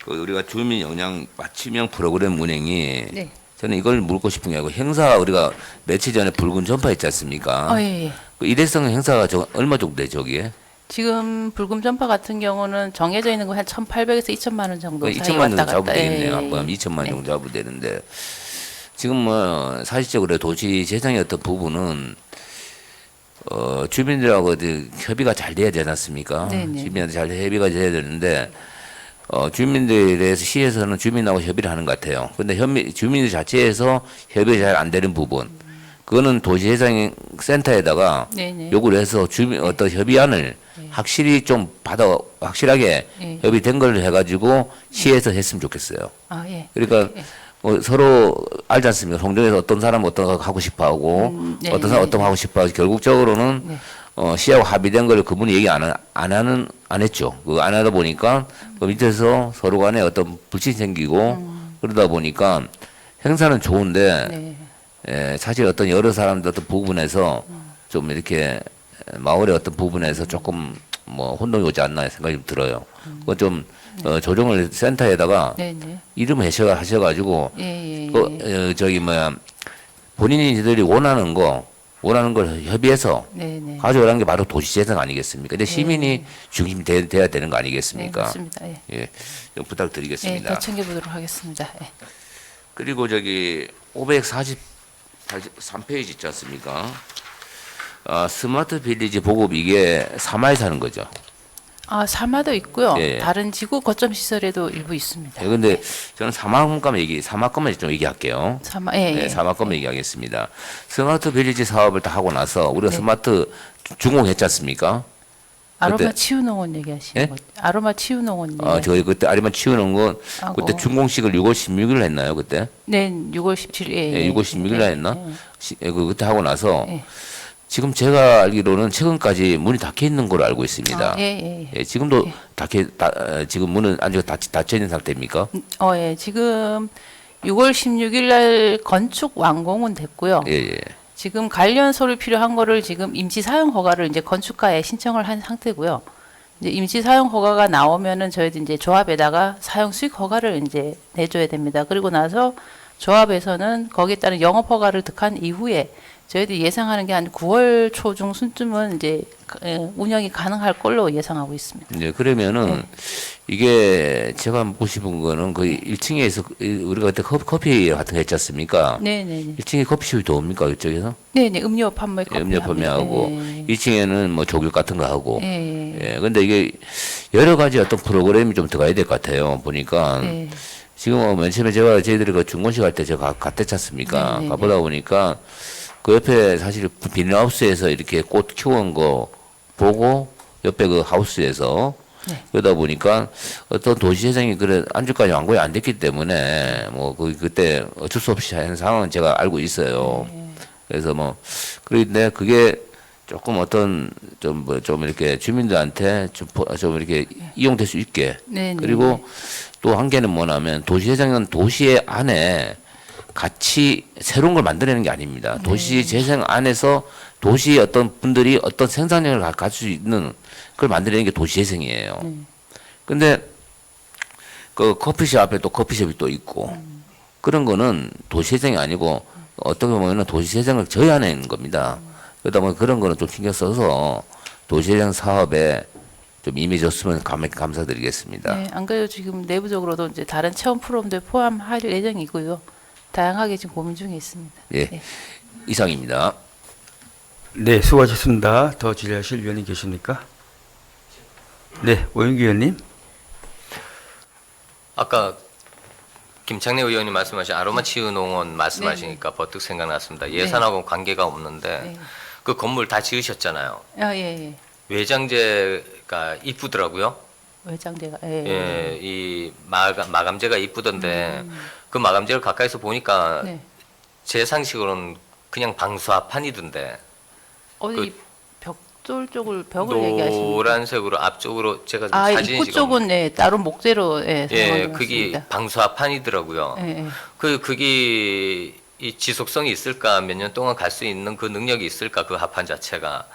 그 우리가 주민 역량 맞춤형 프로그램 운행이 네. 저는 이걸 묻고 싶은 게 아니고 행사 우리가 며칠 전에 붉은 전파 있지 않습니까? 예, 예. 그 일회성 행사가 얼마 정도 되죠, 저기에? 지금 불금 전파 같은 경우는 정해져 있는 거 한 1,800에서 2,000만 원 정도 사이 2천만 왔다 정도 잡으면 갔다. 되겠네요. 예, 한번 예. 2천만 네. 정도 잡으면 되는데 지금 뭐 사실적으로 도시 재정의 어떤 부분은 주민들하고 어디 협의가 잘 돼야 되지 않습니까? 네네. 주민한테 잘 협의가 돼야 되는데 주민들에 대해서 시에서는 주민하고 협의를 하는 것 같아요. 근데 주민들 자체에서 협의가 잘 안 되는 부분 그거는 도시재정센터에다가 네네. 요구를 해서 주민 어떤 협의안을 확실히 좀 확실하게 네. 협의된 걸 해가지고 시에서 했으면 좋겠어요. 아, 예. 그러니까 예. 서로 알지 않습니까? 송정에서 어떤 사람은 어떤 거 하고 싶어하고 네, 어떤 사람 네, 어떤 거 하고 싶어하고 결국적으로는 네. 시하고 합의된 걸 그분이 얘기 안 했죠. 그거 안 하다 보니까 그 밑에서 서로 간에 어떤 불신이 생기고 그러다 보니까 행사는 좋은데 네. 사실 어떤 여러 사람들 어떤 부분에서 좀 이렇게 마을의 어떤 부분에서 조금 뭐 혼동이 오지 않나 생각이 좀 들어요. 그거 좀 조정을 센터에다가 네, 네. 이름 하셔가지고 예, 예. 저기 뭐야 본인들이 원하는 걸 협의해서 네, 네. 가져오라는 게 바로 도시재정 아니겠습니까? 근데 시민이 중심이 돼야 되는 거 네, 아니겠습니까? 맞습니다. 예. 예, 좀 예, 부탁드리겠습니다. 더 챙겨보도록 하겠습니다. 예. 그리고 저기 543페이지 있지 않습니까? 스마트 빌리지 보급 이게 사마에서 하는 거죠. 아, 사마도 있고요. 예. 다른 지구 거점 시설에도 일부 있습니다. 예, 근데 저는 사마건만 좀 얘기할게요. 사마, 예, 네, 예. 사마건만 얘기하겠습니다. 스마트 빌리지 사업을 다 하고 나서 우리가 네. 스마트 준공했지 않습니까? 아로마 그때- 치유농원 얘기하시는 예? 거죠? 아로마 치유농원. 저희 그때 아리만 치우는 건 하고. 그때 준공식을 6월 16일 했나요, 그때? 네, 6월 17일. 예, 예, 6월 16일 날 했나? 그때 하고 나서 예. 지금 제가 알기로는 최근까지 문이 닫혀 있는 걸로 알고 있습니다. 아, 예, 예. 예, 지금도 지금 문은 아직 닫혀 있는 상태입니까? 예, 지금 6월 16일 날 건축 완공은 됐고요. 예, 예. 지금 관련 서류 필요한 거를 지금 임시 사용 허가를 이제 건축가에 신청을 한 상태고요. 이제 임시 사용 허가가 나오면은 저희도 이제 조합에다가 사용 수익 허가를 이제 내줘야 됩니다. 그리고 나서 조합에서는 거기에 따른 영업 허가를 득한 이후에 저희들이 예상하는 게 한 9월 초중순쯤은 이제 운영이 가능할 걸로 예상하고 있습니다. 네, 그러면은 이게 제가 묻고 싶은 거는 그 1층에서 우리가 그때 커피 같은 거 했지 않습니까? 네네네. 1층에 커피숍이 더 옵니까 이쪽에서? 네네. 음료 판매 커피 음료 판매하고 네. 2층에는 뭐 조교 같은 거 하고. 예. 예. 근데 이게 여러 가지 어떤 프로그램이 좀 들어가야 될 것 같아요. 보니까 네. 지금 맨 처음에 저희들이 그 중건식 할 때 제가 갔댔지 않습니까? 네, 네, 가보다 보니까 그 옆에 사실 비닐하우스에서 이렇게 꽃 키운 거 보고 옆에 그 하우스에서 네. 그러다 보니까 어떤 도시재생이 그래 안주까지 완공이 안 됐기 때문에 뭐 그때 어쩔 수 없이 하는 상황은 제가 알고 있어요. 그래서 뭐 그런데 그게 조금 어떤 좀 이렇게 주민들한테 좀 이렇게 이용될 수 있게 네, 그리고 또 한 개는 뭐냐면 도시재생은 도시의 안에 같이 새로운 걸 만들어내는 게 아닙니다. 도시 재생 안에서 도시의 어떤 분들이 어떤 생산력을 가질 수 있는 그걸 만들어내는 게 도시 재생이에요. 근데 그 커피숍 앞에 또 커피숍이 또 있고 그런 거는 도시 재생이 아니고 어떻게 보면은 도시 재생을 저해하는 겁니다. 그러다 보니 그런 거는 좀 신경 써서 도시 재생 사업에 좀 임해줬으면 감사드리겠습니다. 네, 안 그래도 지금 내부적으로도 이제 다른 체험 프로그램들 포함할 예정이고요. 다양하게 지금 고민 중에 있습니다. 예, 네. 이상입니다. 네, 수고하셨습니다. 더 질의하실 위원님 계십니까? 네, 오영규 의원님. 아까 김창래 의원님 말씀하신 아로마 치유 농원 말씀하시니까 버뜩 생각났습니다. 예산하고 관계가 없는데 네. 그 건물 다 지으셨잖아요. 아, 예, 예. 외장재가 이쁘더라고요. 외장재가 예, 이 마감재가 이쁘던데 그 마감재를 가까이서 보니까 네. 제 상식으로는 그냥 방수합판이던데 어디 벽돌 쪽을 벽을 얘기하시는 노란색으로 앞쪽으로 제가 좀 아, 사진이 입구 지금 쪽은 네, 따로 목재로 예, 예, 사용하고 그게 있습니다. 방수합판이더라고요. 예, 예. 그게 이 지속성이 있을까, 몇 년 동안 갈 수 있는 그 능력이 있을까, 그 합판 자체가.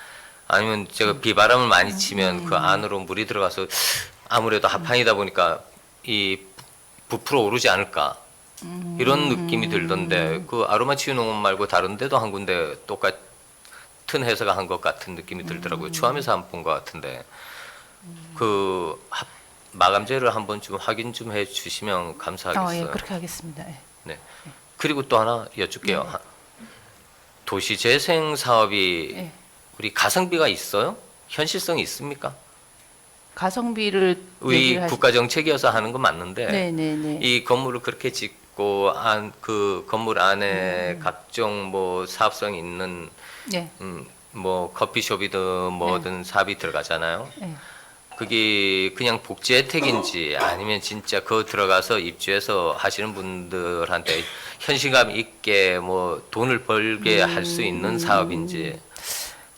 아니면 제가 비바람을 많이 치면 그 안으로 물이 들어가서 아무래도 합판이다 보니까 이 부풀어 오르지 않을까. 이런 느낌이 들던데 그 아로마 치유 농원 말고 다른 데도 한 군데 똑같은 회사가 한 것 같은 느낌이 들더라고요. 추함에서 한 번 본 것 같은데 그 마감재를 한번 좀 확인 좀 해주시면 감사하겠어요. 예, 그렇게 하겠습니다. 예. 네. 그리고 또 하나 여쭙게요. 도시재생 사업이 예. 우리 가성비가 있어요? 현실성이 있습니까? 가성비를 우리 얘기를 하시- 국가 정책이어서 하는 건 맞는데 네, 네, 네. 이 건물을 그렇게 짓고 그 건물 안에 각종 뭐 사업성이 있는 네. 뭐 커피숍이든 뭐든 사업이 들어가잖아요. 네. 그게 그냥 복지 혜택인지 아니면 진짜 그 들어가서 입주해서 하시는 분들한테 현실감 있게 뭐 돈을 벌게 할 수 있는 사업인지.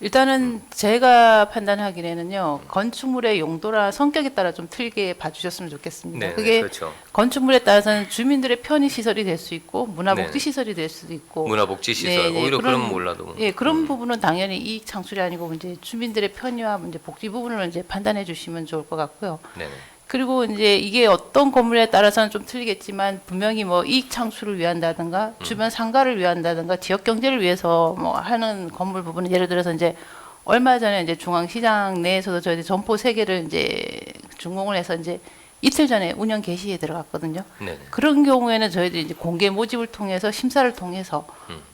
일단은 제가 판단하기에는요, 건축물의 용도나 성격에 따라 좀 틀게 봐주셨으면 좋겠습니다. 네, 그게 그렇죠. 건축물에 따라서는 주민들의 편의 시설이 될 수 있고 문화복지 네. 시설이 될 수도 있고 문화복지 시설 네, 네, 오히려 그런- 그런 몰라도 예, 그런 부분은 당연히 이익 창출이 아니고 이제 주민들의 편의와 이제 복지 부분을 이제 판단해 주시면 좋을 것 같고요. 네네. 그리고 이제 이게 어떤 건물에 따라서는 좀 틀리겠지만 분명히 뭐 이익 창출을 위한다든가 주변 상가를 위한다든가 지역 경제를 위해서 뭐 하는 건물 부분은 예를 들어서 이제 얼마 전에 이제 중앙시장 내에서도 저희들이 점포 3개를 이제 준공을 해서 이제 이틀 전에 운영 개시에 들어갔거든요. 네네. 그런 경우에는 저희들이 이제 공개 모집을 통해서 심사를 통해서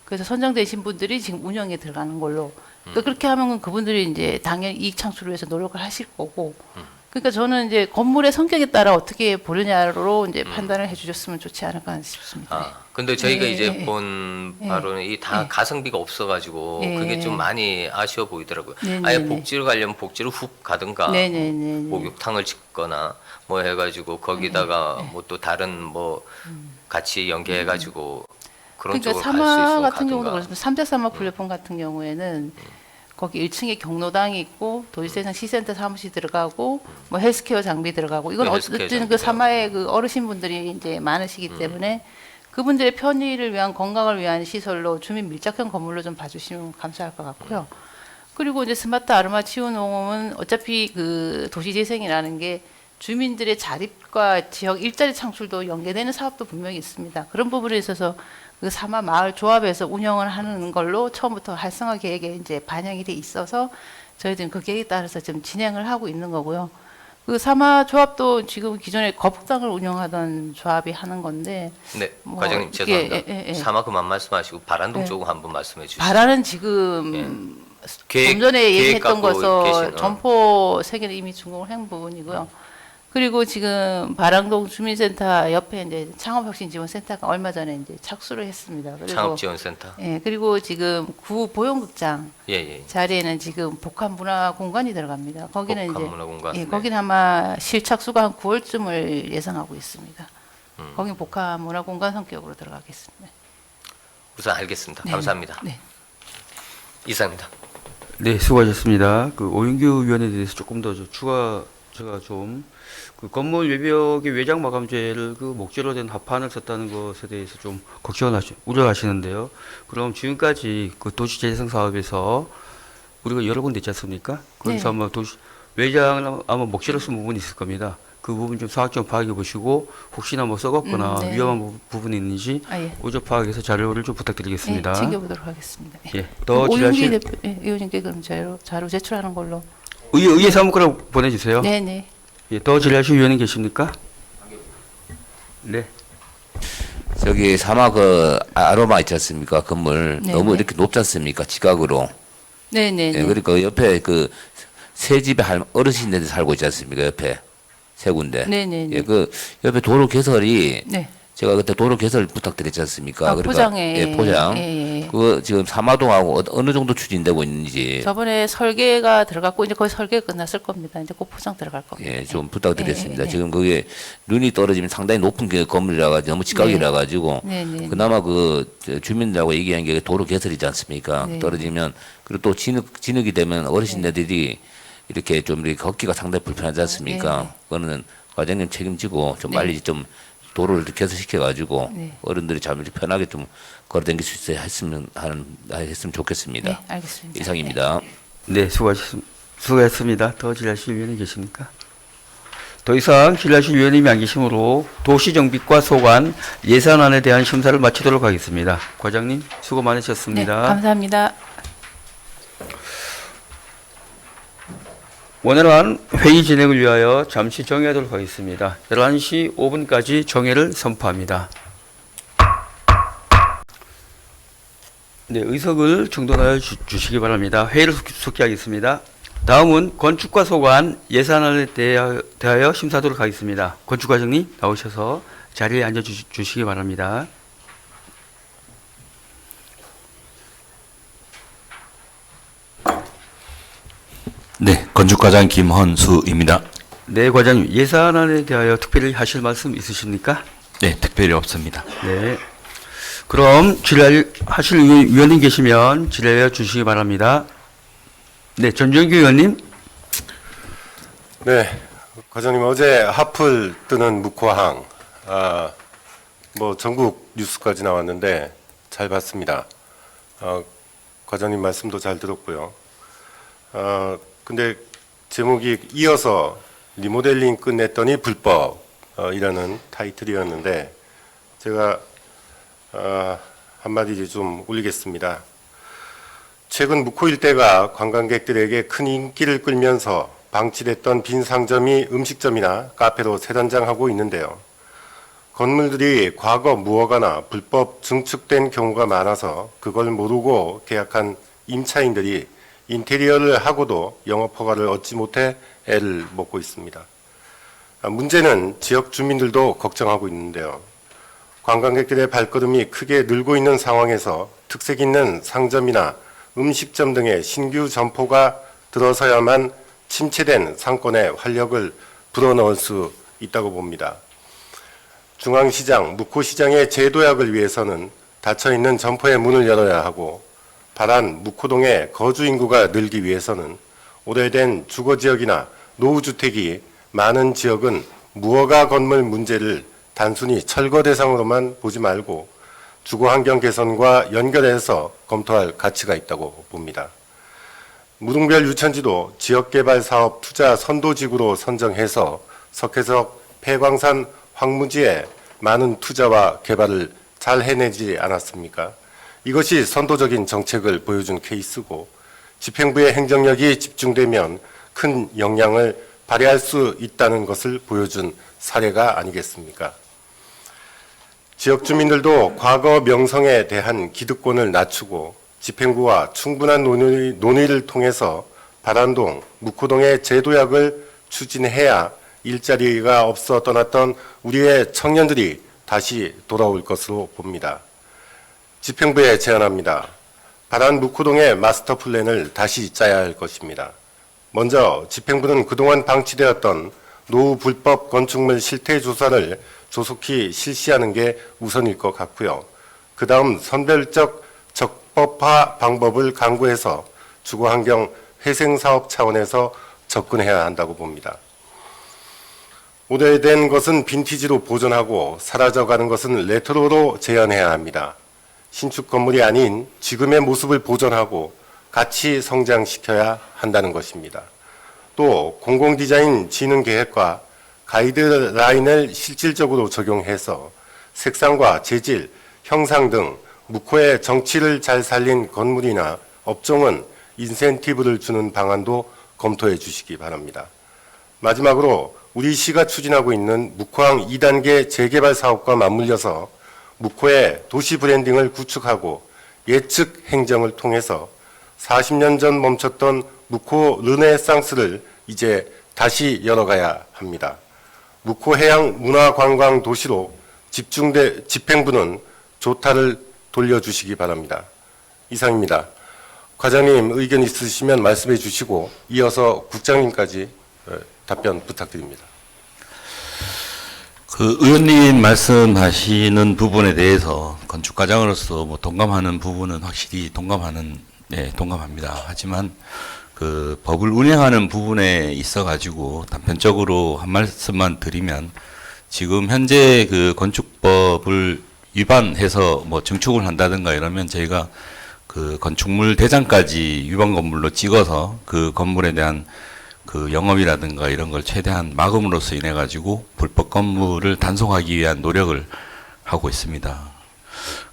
그래서 선정되신 분들이 지금 운영에 들어가는 걸로 그러니까 그렇게 하면 그분들이 이제 당연히 이익 창출을 위해서 노력을 하실 거고 그러니까 저는 이제 건물의 성격에 따라 어떻게 보느냐로 이제 판단을 해주셨으면 좋지 않을까 싶습니다. 아, 근데 저희가 예, 이제 예, 본 예. 바로는 이 다 예. 가성비가 없어가지고 예. 그게 좀 많이 아쉬워 보이더라고요. 네, 아예 네, 네. 복지로 가려면 복지로 훅 가든가 네네네. 목욕탕을 짓거나 뭐 해가지고 거기다가 뭐 또 다른 뭐 같이 연계해가지고 그런 그러니까 쪽으로 갈 수 사마 있으면 같은 경우도 가든가. 그렇습니다. 삼대사마 플랫폼 같은 경우에는 거기 1층에 경로당이 있고 도시재생 시센터 사무실 들어가고 뭐 헬스케어 장비 들어가고 이건 네, 헬스케어 어쨌든 장비 그 사마의 그 어르신분들이 이제 많으시기 때문에 그분들의 편의를 위한 건강을 위한 시설로 주민 밀착형 건물로 좀 봐주시면 감사할 것 같고요. 그리고 이제 스마트 아로마 치유 농업은 어차피 그 도시재생이라는 게 주민들의 자립과 지역 일자리 창출도 연계되는 사업도 분명히 있습니다. 그런 부분에 있어서 그 사마 마을 조합에서 운영을 하는 걸로 처음부터 활성화 계획에 이제 반영이 돼 있어서 저희들은 그 계획에 따라서 지금 진행을 하고 있는 거고요. 그 사마 조합도 지금 기존에 거북당을 운영하던 조합이 하는 건데. 네, 뭐 과장님 이게, 죄송합니다. 사마 그만 말씀하시고 바란동 네. 쪽은 한번 말씀해 주시죠. 바라는 지금 좀 전에 얘기했던 것서 점포 세계는 이미 준공을 한 부분이고요. 그리고 지금 바랑동 주민센터 옆에 이제 창업혁신지원센터가 얼마 전에 이제 착수를 했습니다. 그리고 창업지원센터. 예, 그리고 지금 구 보용극장 예. 자리에는 지금 복합문화공간이 들어갑니다. 거기는 복합문화공간, 이제 네. 거기는 아마 실착수가 한 9월쯤을 예상하고 있습니다. 거긴 복합문화공간 성격으로 들어가겠습니다. 우선 알겠습니다. 네. 감사합니다. 네. 이상입니다. 네, 수고하셨습니다. 그 오윤규 위원에 대해서 조금 더 제가 좀 그 건물 외벽의 외장 마감재를 그 목재로 된 합판을 썼다는 것에 대해서 좀 우려하시는데요. 그럼 지금까지 그 도시재생 사업에서 우리가 여러 군데 있지 않습니까? 거기서 네. 아마 외장을 아마 목재로 쓴 부분이 있을 겁니다. 그 부분 좀 사학적 파악해 보시고 혹시나 뭐 썩었거나 네. 위험한 부분이 있는지 예. 오적 파악해서 자료를 좀 부탁드리겠습니다. 예, 챙겨보도록 하겠습니다. 예, 더 오윤기 질의하실 대표 의원님께 그럼 자료 제출하는 걸로. 의회 사무과로 보내주세요. 네네. 예, 더 질의하실 위원님 계십니까? 네. 저기 사마 그 아로마 있지 않습니까? 건물 네네. 너무 이렇게 높지 않습니까? 지각으로. 네네네. 예, 그러니까 옆에 그 새 집에 어르신들이 살고 있지 않습니까? 옆에 세 군데. 네네네. 예, 그 옆에 도로 개설이 네. 제가 그때 도로 개설 부탁드렸지 않습니까? 포장에. 예, 포장. 예. 그거 지금 사마동하고 어느 정도 추진되고 있는지 저번에 설계가 들어갔고 이제 거의 설계 끝났을 겁니다. 이제 곧 포장 들어갈 겁니다. 예, 좀 부탁드렸습니다. 예. 지금 그게 눈이 떨어지면 상당히 높은 게 건물이라 가지고 너무 직각이라 가지고 네네. 그나마 저 주민들하고 얘기한 게 도로 개설이지 않습니까? 네. 떨어지면 그리고 또 진흙이 되면 어르신들이 이렇게 좀 이렇게 걷기가 상당히 불편하지 않습니까? 네. 그거는 과장님 책임지고 좀 네. 빨리 좀 도로를 개설시켜 가지고 네. 어른들이 잘 편하게 좀 걸어다닐 수 있어야 했으면 좋겠습니다. 네, 알겠습니다. 이상입니다. 네, 수고했습니다. 더 질의하실 위원님 계십니까? 더 이상 질의하실 위원님이 안 계시므로 도시정비과 소관 예산안에 대한 심사를 마치도록 하겠습니다. 과장님 수고 네, 많으셨습니다. 감사합니다. 원활한 회의 진행을 위하여 잠시 정회하도록 하겠습니다. 11시 5분까지 정회를 선포합니다. 네, 의석을 정돈하여 주시기 바랍니다. 회의를 속기하겠습니다. 다음은 건축과 소관 예산안에 대하여 심사하도록 하겠습니다. 건축과장님 나오셔서 자리에 앉아 주시기 바랍니다. 네, 건축과장 김헌수입니다. 네, 과장님 예산안에 대하여 특별히 하실 말씀 있으십니까? 네, 특별히 없습니다. 네. 그럼 질의하실 위원님 계시면 질의해 주시기 바랍니다. 네, 전정규 의원님. 네, 과장님 어제 하플 뜨는 묵화항, 뭐 전국 뉴스까지 나왔는데 잘 봤습니다. 과장님 말씀도 잘 들었고요. 근데 제목이 이어서 리모델링 끝냈더니 불법이라는 타이틀이었는데 제가 한마디 좀 올리겠습니다. 최근 묵호 일대가 관광객들에게 큰 인기를 끌면서 방치됐던 빈 상점이 음식점이나 카페로 재단장하고 있는데요. 건물들이 과거 무허가나 불법 증축된 경우가 많아서 그걸 모르고 계약한 임차인들이 인테리어를 하고도 영업허가를 얻지 못해 애를 먹고 있습니다. 문제는 지역 주민들도 걱정하고 있는데요. 관광객들의 발걸음이 크게 늘고 있는 상황에서 특색 있는 상점이나 음식점 등의 신규 점포가 들어서야만 침체된 상권에 활력을 불어넣을 수 있다고 봅니다. 중앙시장, 묵호시장의 재도약을 위해서는 닫혀있는 점포의 문을 열어야 하고 발안 묵호동의 거주 인구가 늘기 위해서는 오래된 주거지역이나 노후주택이 많은 지역은 무허가 건물 문제를 단순히 철거 대상으로만 보지 말고 주거 환경 개선과 연결해서 검토할 가치가 있다고 봅니다. 무릉별 유천지도 지역개발 사업 투자 선도지구로 선정해서 석회석 폐광산 황무지에 많은 투자와 개발을 잘 해내지 않았습니까? 이것이 선도적인 정책을 보여준 케이스고 집행부의 행정력이 집중되면 큰 영향을 발휘할 수 있다는 것을 보여준 사례가 아니겠습니까? 지역 주민들도 과거 명성에 대한 기득권을 낮추고 집행부와 충분한 논의를 통해서 바란동, 묵호동의 제도약을 추진해야 일자리가 없어 떠났던 우리의 청년들이 다시 돌아올 것으로 봅니다. 집행부에 제안합니다. 바란 묵호동의 마스터 플랜을 다시 짜야 할 것입니다. 먼저 집행부는 그동안 방치되었던 노후 불법 건축물 실태 조사를 조속히 실시하는 게 우선일 것 같고요. 그 다음 선별적 적법화 방법을 강구해서 주거환경 회생사업 차원에서 접근해야 한다고 봅니다. 오래된 것은 빈티지로 보존하고 사라져가는 것은 레트로로 재현해야 합니다. 신축 건물이 아닌 지금의 모습을 보존하고 같이 성장시켜야 한다는 것입니다. 또 공공디자인 진흥계획과 가이드라인을 실질적으로 적용해서 색상과 재질, 형상 등 묵호의 정치를 잘 살린 건물이나 업종은 인센티브를 주는 방안도 검토해 주시기 바랍니다. 마지막으로 우리 시가 추진하고 있는 묵호항 2단계 재개발 사업과 맞물려서 묵호의 도시 브랜딩을 구축하고 예측 행정을 통해서 40년 전 멈췄던 묵호 르네상스를 이제 다시 열어가야 합니다. 묵호 해양 문화관광 도시로 집행부는 조타를 돌려주시기 바랍니다. 이상입니다. 과장님 의견 있으시면 말씀해 주시고 이어서 국장님까지 답변 부탁드립니다. 그 의원님 말씀하시는 부분에 대해서 건축과장으로서 뭐 동감하는 부분은 확실히 동감합니다. 하지만 그 법을 운영하는 부분에 있어 가지고 단편적으로 한 말씀만 드리면 지금 현재 그 건축법을 위반해서 뭐 증축을 한다든가 이러면 저희가 그 건축물 대장까지 위반 건물로 찍어서 그 건물에 대한 그 영업이라든가 이런 걸 최대한 막음으로써 인해 가지고 불법 건물을 단속하기 위한 노력을 하고 있습니다.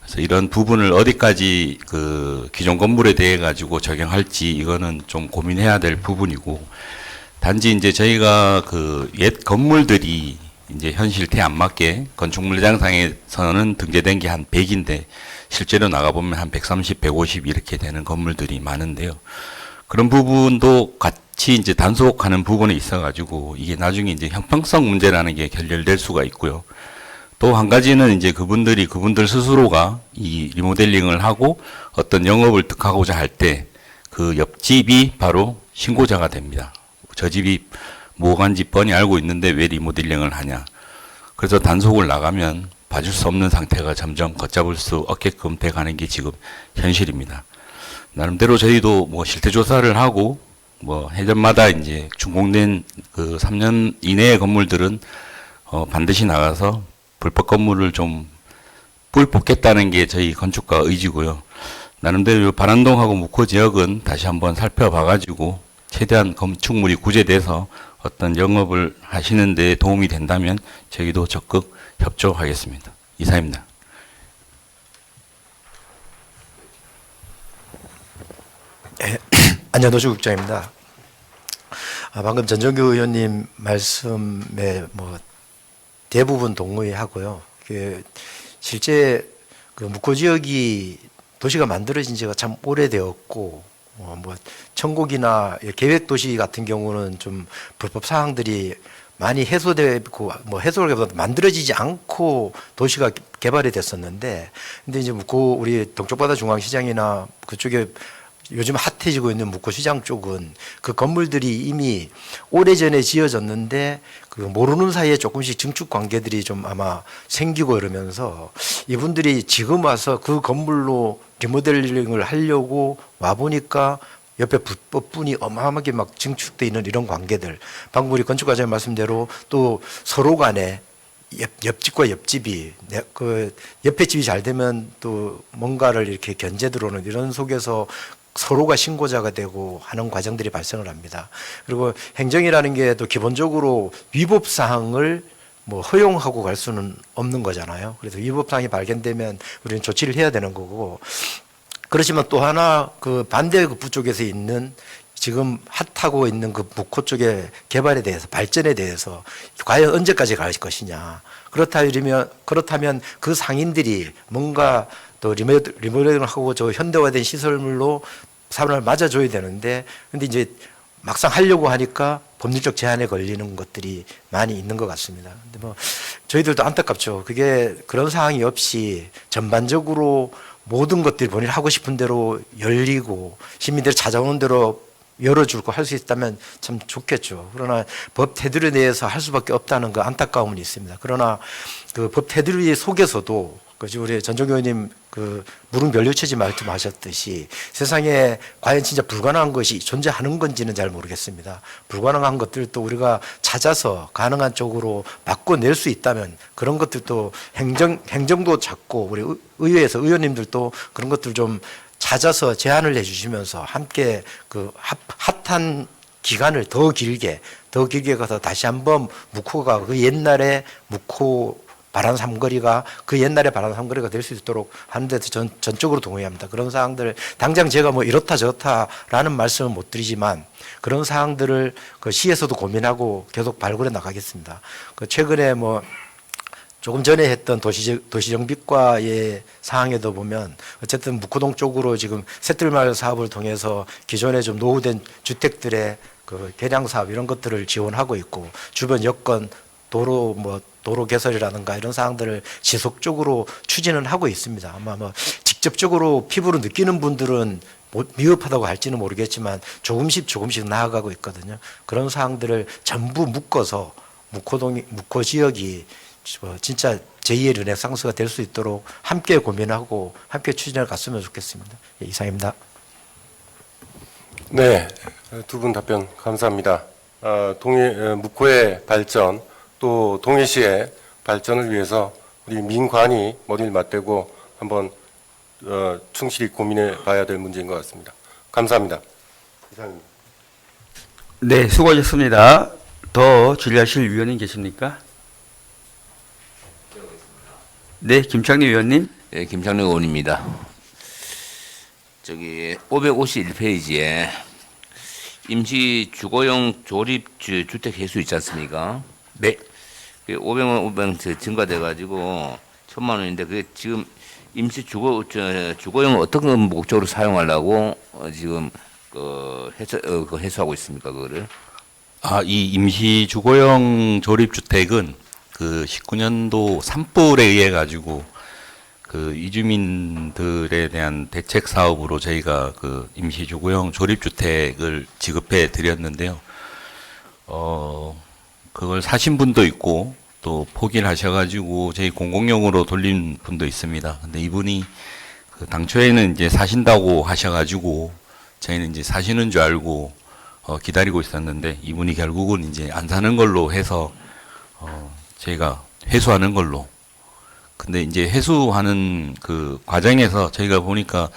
그래서 이런 부분을 어디까지 그 기존 건물에 대해 가지고 적용할지 이거는 좀 고민해야 될 부분이고, 단지 이제 저희가 그 옛 건물들이 이제 현 실태에 안 맞게 건축물 대장상에서는 등재된 게 한 100인데 실제로 나가보면 한 130, 150 이렇게 되는 건물들이 많은데요. 그런 부분도 같이 이제 단속하는 부분에 있어가지고 이게 나중에 이제 형평성 문제라는 게 결렬될 수가 있고요. 또 한 가지는 이제 그분들 스스로가 이 리모델링을 하고 어떤 영업을 득하고자 할 때 그 옆집이 바로 신고자가 됩니다. 저 집이 뭐간지 뻔히 알고 있는데 왜 리모델링을 하냐. 그래서 단속을 나가면 봐줄 수 없는 상태가 점점 걷잡을 수 없게끔 돼가는 게 지금 현실입니다. 나름대로 저희도 뭐 실태 조사를 하고 뭐 해전마다 이제 준공된 그 3년 이내의 건물들은 반드시 나가서 불법 건물을 좀 뿌리 뽑겠다는 게 저희 건축가 의지고요. 나름대로 바란동하고 묵호 지역은 다시 한번 살펴봐가지고 최대한 건축물이 구제돼서 어떤 영업을 하시는 데 도움이 된다면 저희도 적극 협조하겠습니다. 이상입니다. 네, 안녕노주 국장입니다. 방금 전정규 의원님 말씀에 뭐 대부분 동의하고요. 실제 그 묵호 지역이 도시가 만들어진 지가 참 오래되었고, 뭐 천곡이나 계획 도시 같은 경우는 좀 불법 사항들이 많이 해소되고 뭐 해소가 만들어지지 않고 도시가 개발이 됐었는데, 근데 이제 묵호 우리 동쪽바다 중앙시장이나 그쪽에 요즘 핫해지고 있는 묵호시장 쪽은 그 건물들이 이미 오래전에 지어졌는데 그 모르는 사이에 조금씩 증축 관계들이 좀 아마 생기고 이러면서 이분들이 지금 와서 그 건물로 리모델링을 하려고 와보니까 옆에 불법분이 어마어마하게 막 증축돼 있는 이런 관계들, 방금 우리 건축과장님 말씀대로 또 서로 간에 옆집과 옆집이 그 옆에 집이 잘 되면 또 뭔가를 이렇게 견제 들어오는 이런 속에서 서로가 신고자가 되고 하는 과정들이 발생을 합니다. 그리고 행정이라는 게 또 기본적으로 위법 사항을 뭐 허용하고 갈 수는 없는 거잖아요. 그래서 위법 사항이 발견되면 우리는 조치를 해야 되는 거고, 그렇지만 또 하나 그 반대급부 쪽에서 있는 지금 핫하고 있는 그 묵호 쪽의 개발에 대해서, 발전에 대해서 과연 언제까지 갈 것이냐. 그렇다면 그 상인들이 뭔가 또 리모델링을 하고 저 현대화된 시설물로 사람을 맞아줘야 되는데, 근데 이제 막상 하려고 하니까 법률적 제한에 걸리는 것들이 많이 있는 것 같습니다. 근데 뭐 저희들도 안타깝죠. 그게 그런 상황이 없이 전반적으로 모든 것들이 본인이 하고 싶은 대로 열리고 시민들이 찾아오는 대로 열어줄 거 할 수 있다면 참 좋겠죠. 그러나 법 테두리 내에서 할 수밖에 없다는 그 안타까움은 있습니다. 그러나 그 법 테두리 속에서도 우리 전종교 의원님 그 무릉변류체제 말씀하셨듯이 세상에 과연 진짜 불가능한 것이 존재하는 건지는 잘 모르겠습니다. 불가능한 것들도 우리가 찾아서 가능한 쪽으로 바꿔낼 수 있다면 그런 것들도 행정도 찾고 우리 의회에서 의원님들도 그런 것들 좀 찾아서 제안을 해주시면서 함께 그 핫한 기간을 더 길게 가서 다시 한번 묵호가 그 옛날에 묵호 바람 삼거리가 그 옛날의 바람 삼거리가 될 수 있도록 하는 데서 전적으로 동의합니다. 그런 사항들 당장 제가 뭐 이렇다 저렇다라는 말씀은 못 드리지만 그런 사항들을 그 시에서도 고민하고 계속 발굴해 나가겠습니다. 그 최근에 뭐 조금 전에 했던 도시정비과의 사항에도 보면 어쨌든 묵호동 쪽으로 지금 새뜰마을 사업을 통해서 기존에 좀 노후된 주택들의 그 개량 사업 이런 것들을 지원하고 있고 주변 여건 도로 개설이라든가 이런 사항들을 지속적으로 추진은 하고 있습니다. 아마 뭐 직접적으로 피부로 느끼는 분들은 미흡하다고 할지는 모르겠지만 조금씩 나아가고 있거든요. 그런 사항들을 전부 묶어서 묵호 지역이 진짜 제2의 르네상스가 될 수 있도록 함께 고민하고 함께 추진해 갔으면 좋겠습니다. 예, 이상입니다. 네, 두 분 답변 감사합니다. 묵호의 발전 또 동해시의 발전을 위해서 우리 민관이 머리를 맞대고 한번 충실히 고민해 봐야 될 문제인 것 같습니다. 감사합니다. 이상입니다. 네, 수고하셨습니다. 더 질의하실 위원님 계십니까? 네, 김창래 위원님. 예, 김창래 의원입니다. 저기 551페이지에 임시 주거용 조립 주택 해수 있지 않습니까? 네. 500원 증가돼 가지고 1,000만 원인데 그게 지금 임시 주거용 어떤 목적으로 사용하려고 지금 해소하고 있습니까, 그거를? 이 임시 주거용 조립주택은 그 19년도 산불에 의해 가지고 그 이주민들에 대한 대책 사업으로 저희가 그 임시 주거용 조립주택을 지급해 드렸는데요. 그걸 사신 분도 있고 또 포기를 하셔가지고 저희 공공용으로 돌린 분도 있습니다. 근데 이분이 그 당초에는 이제 사신다고 하셔가지고 저희는 이제 사시는 줄 알고 기다리고 있었는데 이분이 결국은 이제 안 사는 걸로 해서 저희가 회수하는 걸로. 근데 이제 회수하는 그 과정에서 저희가 보니까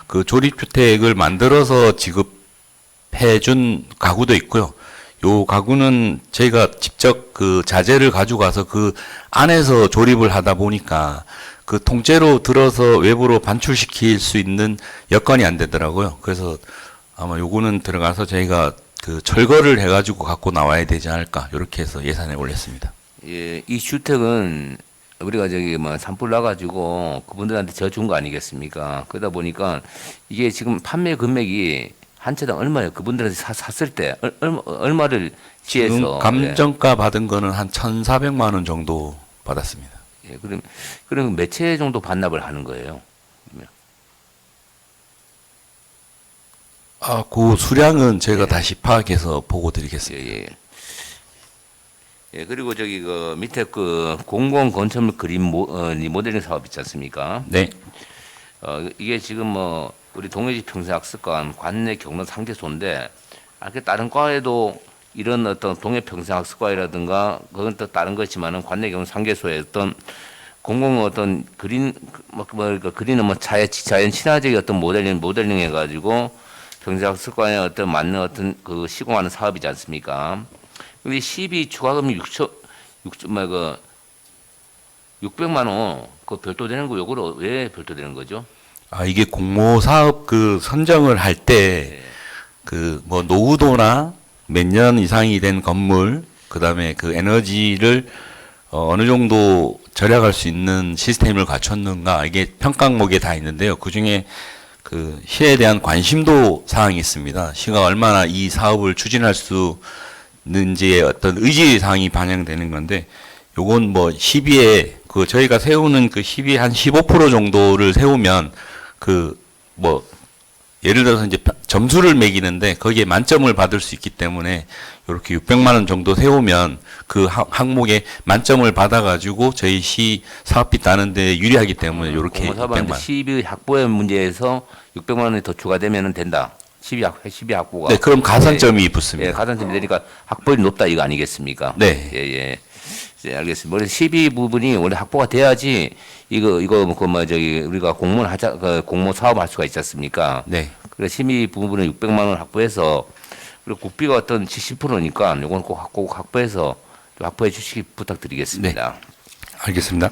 그 조립주택을 만들어서 지급해준 가구도 있고요. 요 가구는 저희가 직접 그 자재를 가져가서 그 안에서 조립을 하다 보니까 그 통째로 들어서 외부로 반출시킬 수 있는 여건이 안 되더라고요. 그래서 아마 요거는 들어가서 저희가 그 철거를 해가지고 갖고 나와야 되지 않을까 이렇게 해서 예산에 올렸습니다. 예, 이 주택은 우리가 저기 뭐 산불 나가지고 그분들한테 져준 거 아니겠습니까? 그러다 보니까 이게 지금 판매 금액이 한 채당 얼마예요? 그분들한테 샀을 때 얼마를 지해서? 지금 감정가 받은 거는 한 1,400만 원 정도 받았습니다. 예, 그럼 몇 채 정도 반납을 하는 거예요? 그 수량은 제가 다시 파악해서 보고 드리겠습니다. 예. 예, 그리고 저기 그 밑에 그 공공 건축물 그림 리모델링 사업 있지 않습니까? 네. 이게 지금 우리 동해지 평생학습관 관내 경로 상계소인데 이렇게 다른 과에도 이런 어떤 동해평생학습관이라든가 그건 또 다른 것이지만은 관내경 상계소의 어떤 공공 어떤 그린 그린은 뭐 자연 친화적인 어떤 모델링 해가지고 평생학습관에 어떤 맞는 어떤 그 시공하는 사업이지 않습니까? 근데 12 추가금이 600만 원 그 별도 되는 거 요거로 왜 별도 되는 거죠? 아, 이게 공모 사업 그 선정을 할 때 그 뭐 노후도나 몇 년 이상이 된 건물, 그다음에 그 에너지를 어느 정도 절약할 수 있는 시스템을 갖췄는가, 이게 평가 항목에 다 있는데요. 그 중에 그 시에 대한 관심도 사항이 있습니다. 시가 얼마나 이 사업을 추진할 수 있는지의 어떤 의지 사항이 반영되는 건데, 요건 뭐 시비에 그 저희가 세우는 그 시비의 한 15% 정도를 세우면 그 뭐 예를 들어서 이제 점수를 매기는데 거기에 만점을 받을 수 있기 때문에 이렇게 600만 원 정도 세우면 그 항목에 만점을 받아가지고 저희 시 사업비 따는데 유리하기 때문에 이렇게 600만 원. 시비 확보의 문제에서 600만 원이 더 추가되면 된다. 시비 확보가. 네, 그럼 가산점이 붙습니다. 예, 가산점이 되니까 확보율이 높다 이거 아니겠습니까? 네. 예, 예. 예, 알겠습니다. 원래 시비 부분이 원래 확보가 돼야지 이거 뭐 저기 우리가 공모 사업할 수가 있지 않습니까? 네. 그래서 시비 부분은 600만 원 확보해서 그리고 국비가 어떤 70%니까 요건 꼭 확보해서 좀 확보해 주시기 부탁드리겠습니다. 네. 알겠습니다.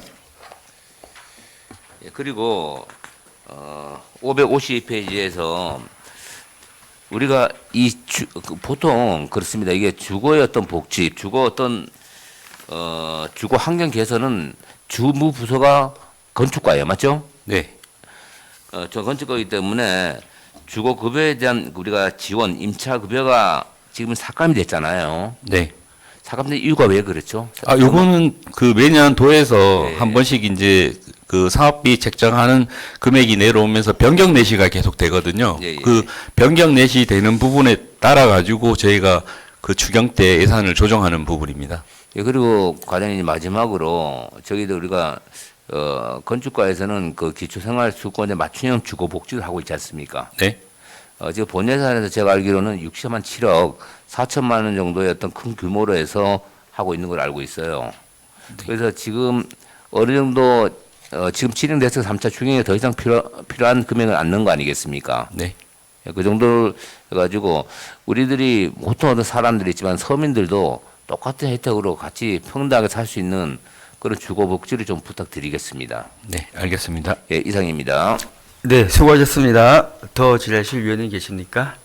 예, 그리고 552페이지에서 우리가 보통 그렇습니다. 이게 주거의 어떤 복지, 주거 환경 개선은 주무 부서가 건축과예요, 맞죠? 네. 저 건축가이기 때문에 주거 급여에 대한 우리가 지원, 임차 급여가 지금 삭감이 됐잖아요. 네. 삭감된 이유가 왜 그렇죠? 아, 요거는 그 매년 도에서 네. 한 번씩 이제 그 사업비 책정하는 금액이 내려오면서 변경 내시가 계속 되거든요. 예, 예. 그 변경 내시 되는 부분에 따라 가지고 저희가 그 추경 때 예산을 조정하는 부분입니다. 예, 그리고 과장님 마지막으로 저희도 우리가 건축과에서는 그 기초생활수급권의 맞춤형 주거 복지를 하고 있지 않습니까? 네. 지금 본 예산에서 제가 알기로는 60만 7억 4천만 원 정도의 어떤 큰 규모로 해서 하고 있는 걸 알고 있어요. 그래서 지금 어느 정도 지금 진행돼서 3차 추경에 더 이상 필요한 금액은 안 넣은 거 아니겠습니까? 네. 그 정도를 해가지고 우리들이 보통 어떤 사람들이 있지만 서민들도 똑같은 혜택으로 같이 평등하게 살 수 있는 그런 주거 복지를 좀 부탁드리겠습니다. 네, 알겠습니다. 예, 이상입니다. 네, 수고하셨습니다. 더 질의하실 위원님 계십니까?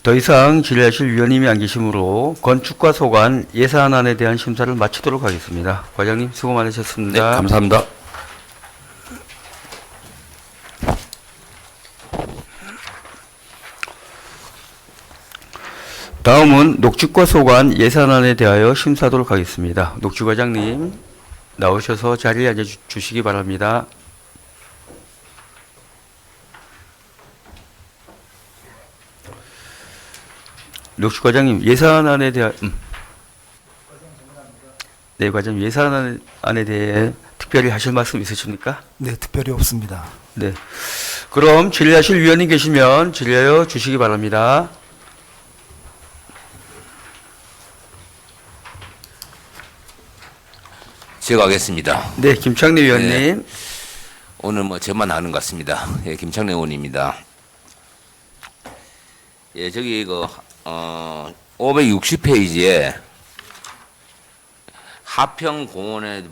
더 이상 질의하실 위원님이 안 계시므로 건축과 소관 예산안에 대한 심사를 마치도록 하겠습니다. 과장님 수고 네, 많으셨습니다. 감사합니다. 다음은 녹지과 소관 예산안에 대하여 심사하도록 하겠습니다. 녹지 과장님 나오셔서 자리에 앉아 주시기 바랍니다. 녹지 과장님 예산안에 대한 네, 과장님 예산안에 대해 특별히 하실 말씀 있으십니까? 네, 특별히 없습니다. 네. 그럼 질의하실 위원님 계시면 질의하여 주시기 바랍니다. 제가 하겠습니다. 네, 김창래 위원님. 오늘 뭐 저만 하는 것 같습니다. 예, 김창래 의원입니다. 예, 저기 이거 560페이지에 하평 공원에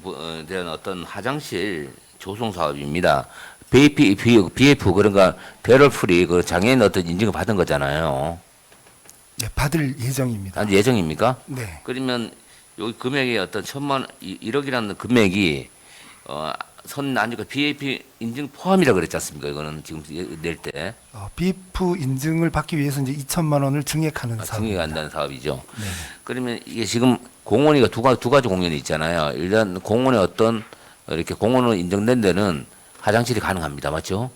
대한 어떤 화장실 조성 사업입니다. BF 그러니까 배럴 프리 그 장애인 어떤 인증을 받은 거잖아요. 네, 받을 예정입니다. 아, 예정입니까? 네. 그러면 여기 금액이 어떤 1억이라는 금액이 선 아니까 BAP 인증 포함이라 그랬지 않습니까? 이거는 지금 낼 때 BF 인증을 받기 위해서 이제 2천만 원을 증액하는 사업. 증액한다는 사업이죠. 네. 그러면 이게 지금 공원이가 두 가지 공원이 있잖아요. 일단 공원에 어떤 이렇게 공원으로 인정된 데는 화장실이 가능합니다. 맞죠?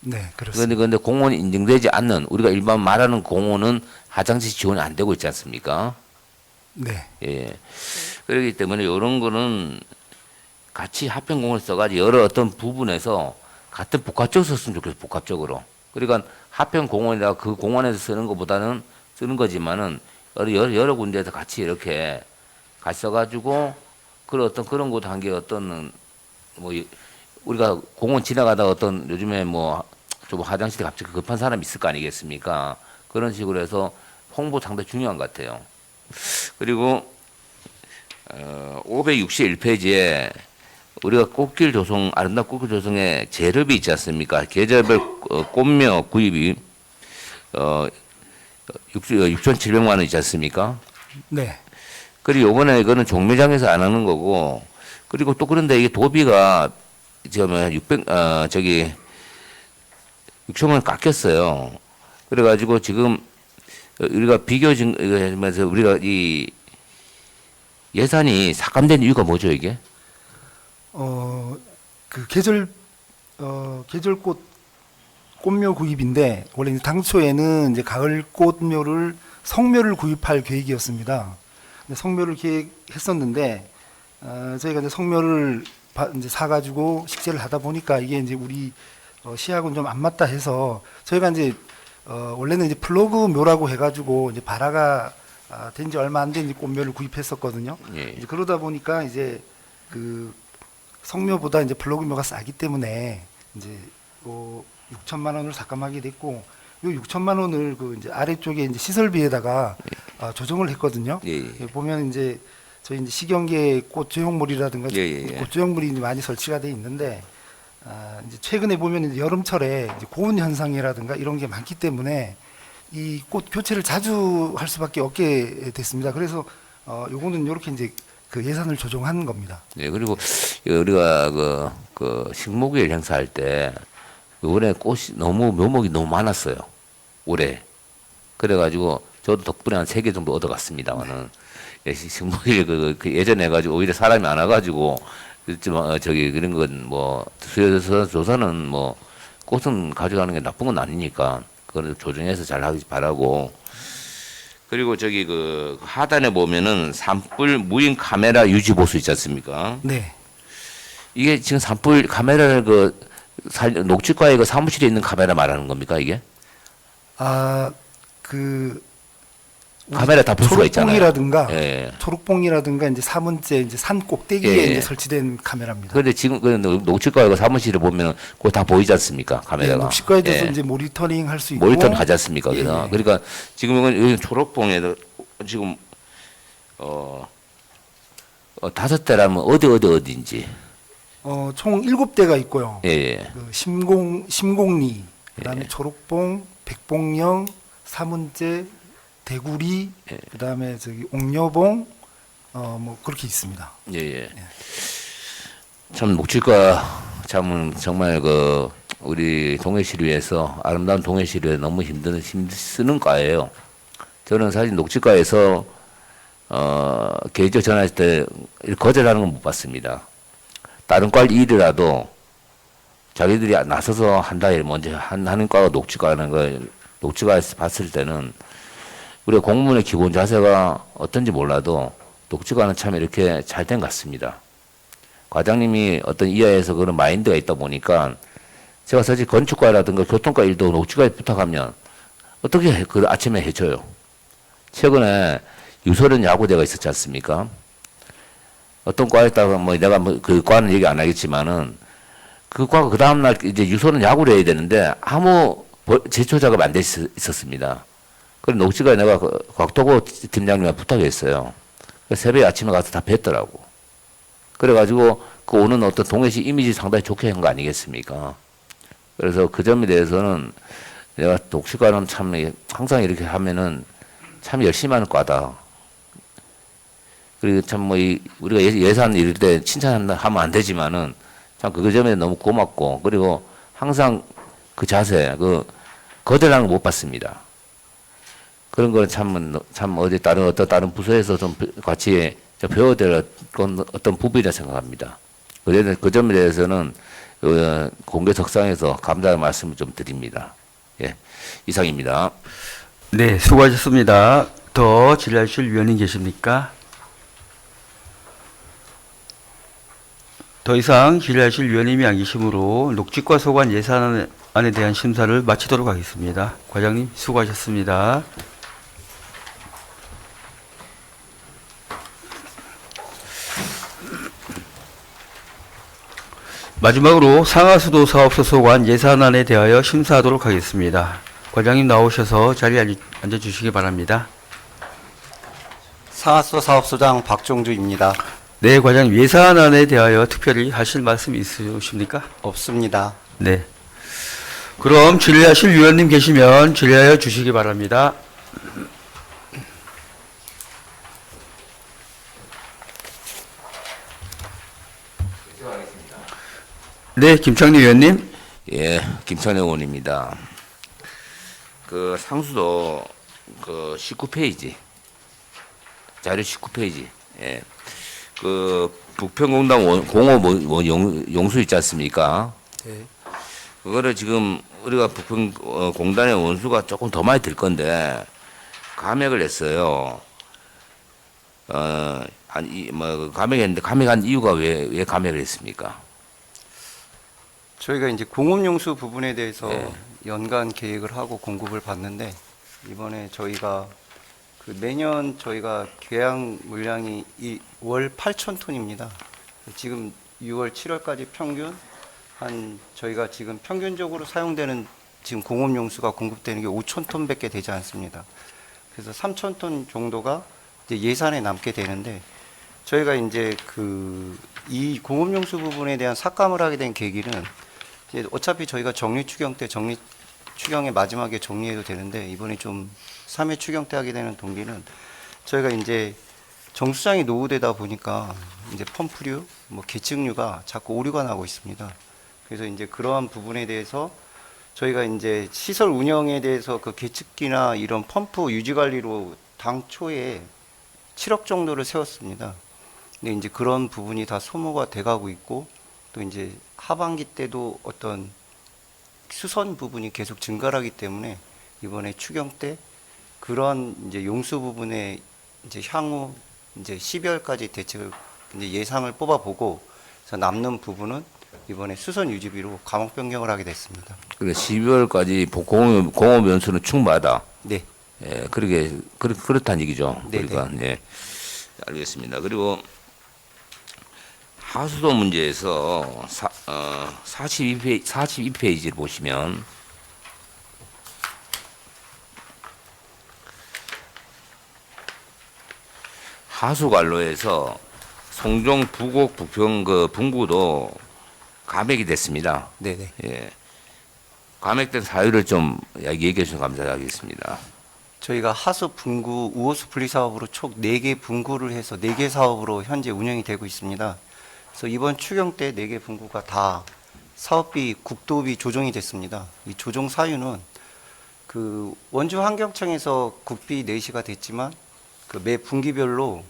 네, 그렇습니다. 그런데 공원이 인정되지 않는 우리가 일반 말하는 공원은 화장실 지원이 안 되고 있지 않습니까? 네. 예. 그렇기 때문에 이런 거는 같이 합평공을 써가지고 여러 어떤 부분에서 같은 복합적으로 썼으면 좋겠어요. 복합적으로. 그러니까 하평 공원이라 그 공원에서 쓰는 거지만은 여러 군데에서 같이 이렇게 같이 써가지고 그런 곳 한 게 어떤 뭐 우리가 공원 지나가다 어떤 요즘에 뭐 좀 화장실에 갑자기 급한 사람이 있을 거 아니겠습니까? 그런 식으로 해서 홍보 상당히 중요한 것 같아요. 그리고 561페이지에 우리가 꽃길 조성, 아름다운 꽃길 조성에 재료비 있지 않습니까? 계절별 꽃묘 구입이 6,700만 원 있지 않습니까? 네. 그리고 요번에 이거는 종묘장에서 안 하는 거고, 그리고 또 그런데 이게 도비가 지금 6천만 원 깎였어요. 그래가지고 지금 우리가 비교하면서 우리가 이 예산이 삭감된 이유가 뭐죠, 이게? 그 계절꽃 꽃묘 구입인데 원래 이제 당초에는 이제 가을 꽃묘를 성묘를 구입할 계획이었습니다. 근데 성묘를 계획했었는데 저희가 이제 성묘를 이제 사가지고 식재를 하다 보니까 이게 이제 우리 시하고는 좀 안 맞다 해서 저희가 이제 원래는 이제 플러그 묘라고 해가지고 이제 발화가 된 지 얼마 안 된 꽃묘를 구입했었거든요. 예. 이제 그러다 보니까 이제 그 성묘보다 이제 플러그 묘가 싸기 때문에 이제 6천만 원을 삭감하게 됐고, 요 6천만 원을 그 이제 아래쪽에 이제 시설비에다가 조정을 했거든요. 보면 이제 저희 이제 시경계 꽃 조형물이라든가 꽃 조형물이 많이 설치가 돼 있는데 이제 최근에 보면 이제 여름철에 이제 고온 현상이라든가 이런 게 많기 때문에 이 꽃 교체를 자주 할 수밖에 없게 됐습니다. 그래서 요거는 이렇게 이제 그 예산을 조정한 겁니다. 네, 그리고 우리가 그 식목일 행사할 때 올해 꽃이 묘목이 너무 많았어요. 올해. 그래가지고 저도 덕분에 한 3개 정도 얻어갔습니다만은 식목일 그 예전에 해가지고 오히려 사람이 안 와가지고 그런 건 뭐 조사는 뭐 꽃은 가져가는 게 나쁜 건 아니니까 그걸 조정해서 잘 하기 바라고. 그리고 그 하단에 보면은 산불 무인 카메라 유지 보수 있지 않습니까? 네. 이게 지금 산불 카메라를 녹지과에 그 사무실에 있는 카메라 말하는 겁니까, 이게? 카메라 다 볼 수가 있잖아요. 초록봉이라든가 초록봉이라든가 이제 3문째 이제 산 꼭대기에 이제 설치된 카메라입니다. 그런데 지금 그 녹지과에 그 사무실에 보면 그거 다 보이지 않습니까, 카메라가? 녹지과에 대해서 이제 모니터링 할 수 있고. 모니터링 하지 않습니까, 거기서? 그러니까 지금은 여기 초록봉에 지금 5대라면 어디인지. 총 7대가 있고요. 그 심공리, 그다음에 초록봉, 백봉령, 사문제, 대구리, 그다음에 옥녀봉, 뭐 그렇게 있습니다. 참 녹지과 참은 정말 우리 동해시를 위해서 아름다운 도매시를 위해 너무 힘쓰는 과예요. 저는 사실 녹지과에서 개인적 전화했을 때 거절하는 건 못 봤습니다. 다른 과 일이라도 자기들이 나서서 한다 먼저 하는 과가 녹지과라는 걸 녹지과에서 봤을 때는 우리가 공무원의 기본 자세가 어떤지 몰라도 녹지과는 참 이렇게 잘 된 것 같습니다. 과장님이 어떤 이하에서 그런 마인드가 있다 보니까 제가 사실 건축과라든가 교통과 일도 녹지과에 부탁하면 어떻게 그 아침에 해줘요. 최근에 유소년 야구대가 있었지 않습니까? 어떤 과에다가 뭐 내가 그 과는 얘기 안 하겠지만은 그 과가 그 다음날 이제 유소년 야구를 해야 되는데 아무 제초 작업 안 돼 있었습니다. 그래서 녹지과에 내가 곽도고 팀장님한테 부탁했어요. 새벽에 아침에 가서 다 뵀더라고. 그래가지고 그 오는 어떤 동해시 이미지 상당히 좋게 한 거 아니겠습니까? 그래서 그 점에 대해서는 내가 녹지과는 참 항상 이렇게 하면은 참 열심히 하는 과다. 그리고 참 우리가 예산 이럴 때 칭찬하면 안 되지만은 참 그 점에 너무 고맙고, 그리고 항상 그 자세, 거절하는 거 못 봤습니다. 그런 걸 참 어디 다른 부서에서 좀 같이 배워야 될 어떤 부분이라 생각합니다. 그래서 그 점에 대해서는 공개석상에서 감사의 말씀을 좀 드립니다. 이상입니다. 네, 수고하셨습니다. 더 질의하실 위원님 계십니까? 더 이상 질의하실 위원님이 안 계시므로 녹지과 소관 예산안에 안에 대한 심사를 마치도록 하겠습니다. 과장님 수고하셨습니다. 마지막으로 상하수도 사업 소속안 예산안에 대하여 심사하도록 하겠습니다. 과장님 나오셔서 자리에 앉아주시기 바랍니다. 상하수도 사업소장 박종주입니다. 네, 과장님 예산안에 대하여 특별히 하실 말씀 있으십니까? 없습니다. 네. 그럼 질의하실 위원님 계시면 질의하여 주시기 바랍니다. 네, 김창리 위원님. 예, 김찬영 의원입니다. 그 상수도 그 19페이지 자료 19페이지 예, 그 부평공단 공업 용수 있지 않습니까? 네. 그거를 지금 우리가 부평 공단의 원수가 조금 더 많이 들 건데 감액을 했어요. 아니 뭐 감액했는데 감액한 이유가 왜 감액을 했습니까? 저희가 이제 공업용수 부분에 대해서 네. 연간 계획을 하고 공급을 받는데 이번에 저희가 그 매년 저희가 계약 물량이 월 8,000톤입니다. 지금 6월, 7월까지 평균 한 저희가 지금 평균적으로 사용되는 지금 공업용수가 공급되는 게 5,000톤밖에 되지 않습니다. 그래서 3,000톤 정도가 이제 예산에 남게 되는데 저희가 이제 이 공업용수 부분에 대한 삭감을 하게 된 계기는 이제 어차피 저희가 정리 추경 때 정리 추경의 마지막에 정리해도 되는데 이번에 좀 3회 추경 때 하게 되는 동기는 저희가 이제 정수장이 노후되다 보니까 이제 펌프류, 뭐 계측류가 자꾸 오류가 나고 있습니다. 그래서 이제 그러한 부분에 대해서 저희가 이제 시설 운영에 대해서 그 계측기나 이런 펌프 유지 관리로 당초에 7억 정도를 세웠습니다. 근데 이제 그런 부분이 다 소모가 돼가고 있고 또 이제 하반기 때도 어떤 수선 부분이 계속 증가하기 때문에 이번에 추경 때 그런 이제 용수 부분에 이제 향후 이제 12월까지 대책을 이제 예상을 뽑아보고 그래서 남는 부분은 이번에 수선 유지비로 감옥 변경을 하게 됐습니다. 그래 12월까지 공업 연수는 충분하다. 네. 예, 그렇다는 얘기죠. 네, 그러니까 네. 알겠습니다. 그리고 하수도 문제에서 42페이지를 보시면 하수관로에서 송정, 부곡, 부평 그 분구도 감액이 됐습니다. 네네. 예. 감액된 사유를 좀 얘기해 주셔서 감사하겠습니다. 저희가 하수 분구 우호수 분리 사업으로 총 4개 분구를 해서 4개 사업으로 현재 운영이 되고 있습니다. 그래서 이번 추경 때 4개 분구가 다 사업비 국도비 조정이 됐습니다. 이 조정 사유는 그 원주 환경청에서 국비 내시가 됐지만 그 매 분기별로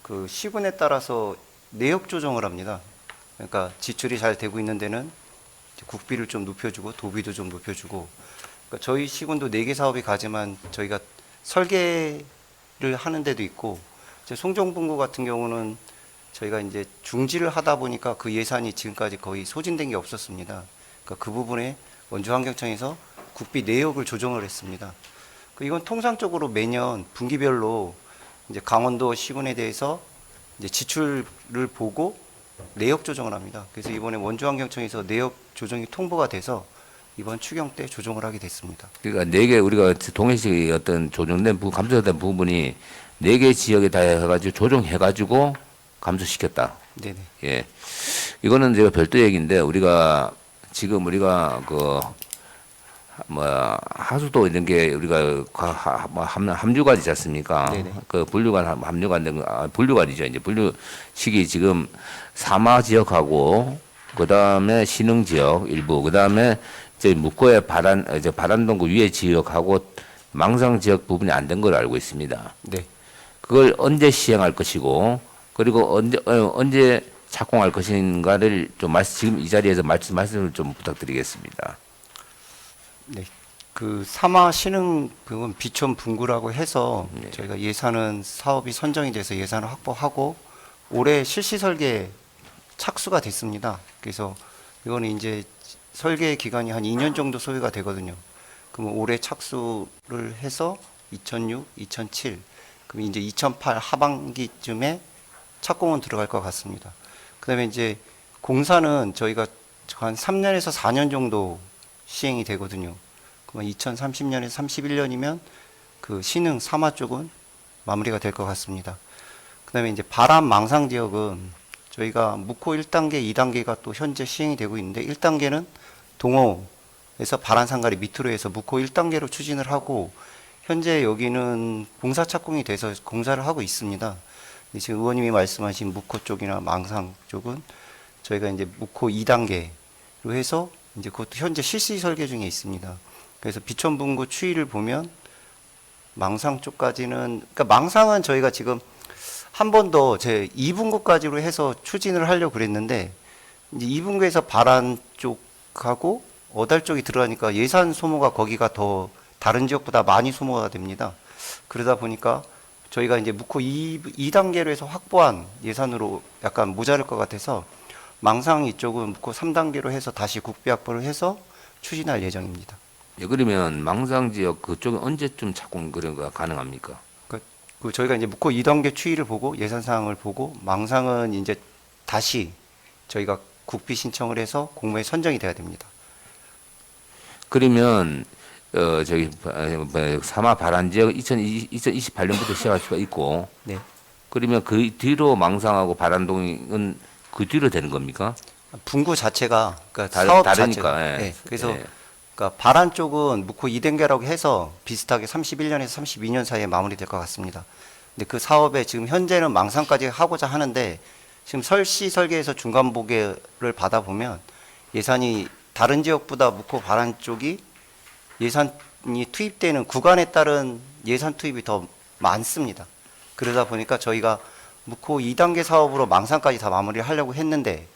그 시군에 따라서 내역 조정을 합니다. 그러니까 지출이 잘 되고 있는 데는 국비를 좀 높여주고 도비도 좀 높여주고 그러니까 저희 시군도 4개 사업이 가지만 저희가 설계를 하는 데도 있고 이제 송정분구 같은 경우는 저희가 이제 중지를 하다 보니까 그 예산이 지금까지 거의 소진된 게 없었습니다. 그러니까 그 부분에 원주환경청에서 국비 내역을 조정을 했습니다. 이건 통상적으로 매년 분기별로 이제 강원도 시군에 대해서 이제 지출을 보고 내역 조정을 합니다. 그래서 이번에 원주환경청에서 내역 조정이 통보가 돼서 이번 추경 때 조정을 하게 됐습니다. 그러니까 4개 우리가 동해시 어떤 조정된 감소된 부분이 4개 지역에 다 해가지고 조정해가지고 감소시켰다. 네네. 예, 이거는 제가 별도 얘기인데 우리가 지금 하수도 이런 게 우리가 함유관 있지 않습니까? 네네. 그 분류관 함유관 분류관이죠. 이제 분류식이 지금 사마 지역하고 그 다음에 신흥 지역 일부 그 다음에 이제 묵고의 바란동구 위에 지역하고 망상 지역 부분이 안 된 걸로 알고 있습니다. 네. 그걸 언제 시행할 것이고 그리고 언제 착공할 것인가를 좀 지금 이 자리에서 말씀을 좀 부탁드리겠습니다. 네. 그 사마 신흥 부분 비촌 분구라고 해서 저희가 예산은 사업이 선정이 돼서 예산을 확보하고 올해 실시 설계 착수가 됐습니다. 그래서 이거는 이제 설계 기간이 한 2년 정도 소요가 되거든요. 그러면 올해 착수를 해서 2006, 2007, 그럼 이제 2008 하반기쯤에 착공은 들어갈 것 같습니다. 그다음에 이제 공사는 저희가 한 3년에서 4년 정도 시행이 되거든요. 그러면 2030년에서 31년이면 그 신흥 3화 쪽은 마무리가 될 것 같습니다. 그다음에 이제 바람 망상 지역은 저희가 묵호 1단계, 2단계가 또 현재 시행이 되고 있는데 1단계는 동호에서 바란상가리 밑으로 해서 묵호 1단계로 추진을 하고 현재 여기는 공사 착공이 돼서 공사를 하고 있습니다. 지금 의원님이 말씀하신 묵호 쪽이나 망상 쪽은 저희가 이제 묵호 2단계로 해서 이제 그것도 현재 실시 설계 중에 있습니다. 그래서 비천분구 추이를 보면 망상 쪽까지는, 그러니까 망상은 저희가 지금 한 번 더 제 2분구까지로 해서 추진을 하려고 그랬는데 이제 2분구에서 바란 쪽하고 어달 쪽이 들어가니까 예산 소모가 거기가 더 다른 지역보다 많이 소모가 됩니다. 그러다 보니까 저희가 이제 묵호 2단계로 해서 확보한 예산으로 약간 모자랄 것 같아서 망상 이쪽은 묵호 3단계로 해서 다시 국비 확보를 해서 추진할 예정입니다. 예, 그러면 망상 지역 그쪽은 언제쯤 착공 그런 거 가능합니까? 그 저희가 이제 묵호 2단계 추이를 보고 예산 사항을 보고 망상은 이제 다시 저희가 국비 신청을 해서 공모에 선정이 돼야 됩니다. 그러면 저기 사마 발안 지역 2028년부터 시작할 수가 있고, 네. 그러면 그 뒤로 망상하고 발안동은 그 뒤로 되는 겁니까? 분구 자체가 그러니까 사업 다르니까. 자체가, 예. 네. 그래서 예. 그러니까 바란 쪽은 묵호 2단계라고 해서 비슷하게 31년에서 32년 사이에 마무리될 것 같습니다. 근데 그 사업에 지금 현재는 망상까지 하고자 하는데 지금 설시 설계에서 중간 보고를 받아보면 예산이 다른 지역보다 묵호 바란 쪽이 예산이 투입되는 구간에 따른 예산 투입이 더 많습니다. 그러다 보니까 저희가 묵호 2단계 사업으로 망상까지 다 마무리를 하려고 했는데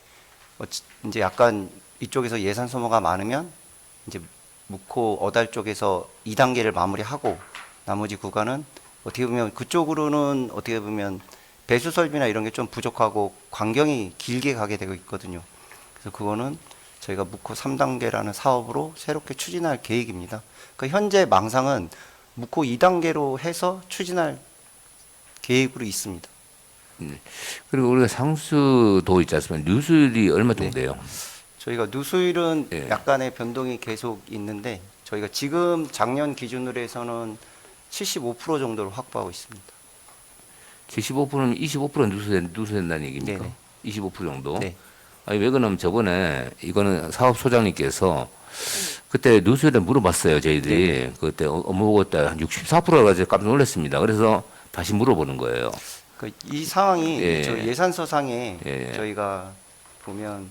이제 약간 이쪽에서 예산 소모가 많으면 이제 묵호 어달 쪽에서 2단계를 마무리하고 나머지 구간은 어떻게 보면 그쪽으로는 어떻게 보면 배수 설비나 이런 게 좀 부족하고 광경이 길게 가게 되고 있거든요. 그래서 그거는 저희가 묵호 3단계라는 사업으로 새롭게 추진할 계획입니다. 그러니까 현재 망상은 묵호 2단계로 해서 추진할 계획으로 있습니다. 그리고 우리가 상수도 있지 않습니까? 누수율이 얼마 정도 돼요? 저희가 누수율은 예. 약간의 변동이 계속 있는데 저희가 지금 작년 기준으로 해서는 75% 정도를 확보하고 있습니다. 75%면 25% 누수된다는 얘기입니까? 네네. 25% 정도? 네. 아니 왜 그러냐면 저번에 이거는 사업소장님께서 그때 누수율에 물어봤어요 저희들이. 그때 업무보고 때 한 64%라 가지고 깜짝 놀랐습니다. 그래서 다시 물어보는 거예요. 그러니까 이 상황이 예. 저 예산서상에 예. 저희가 보면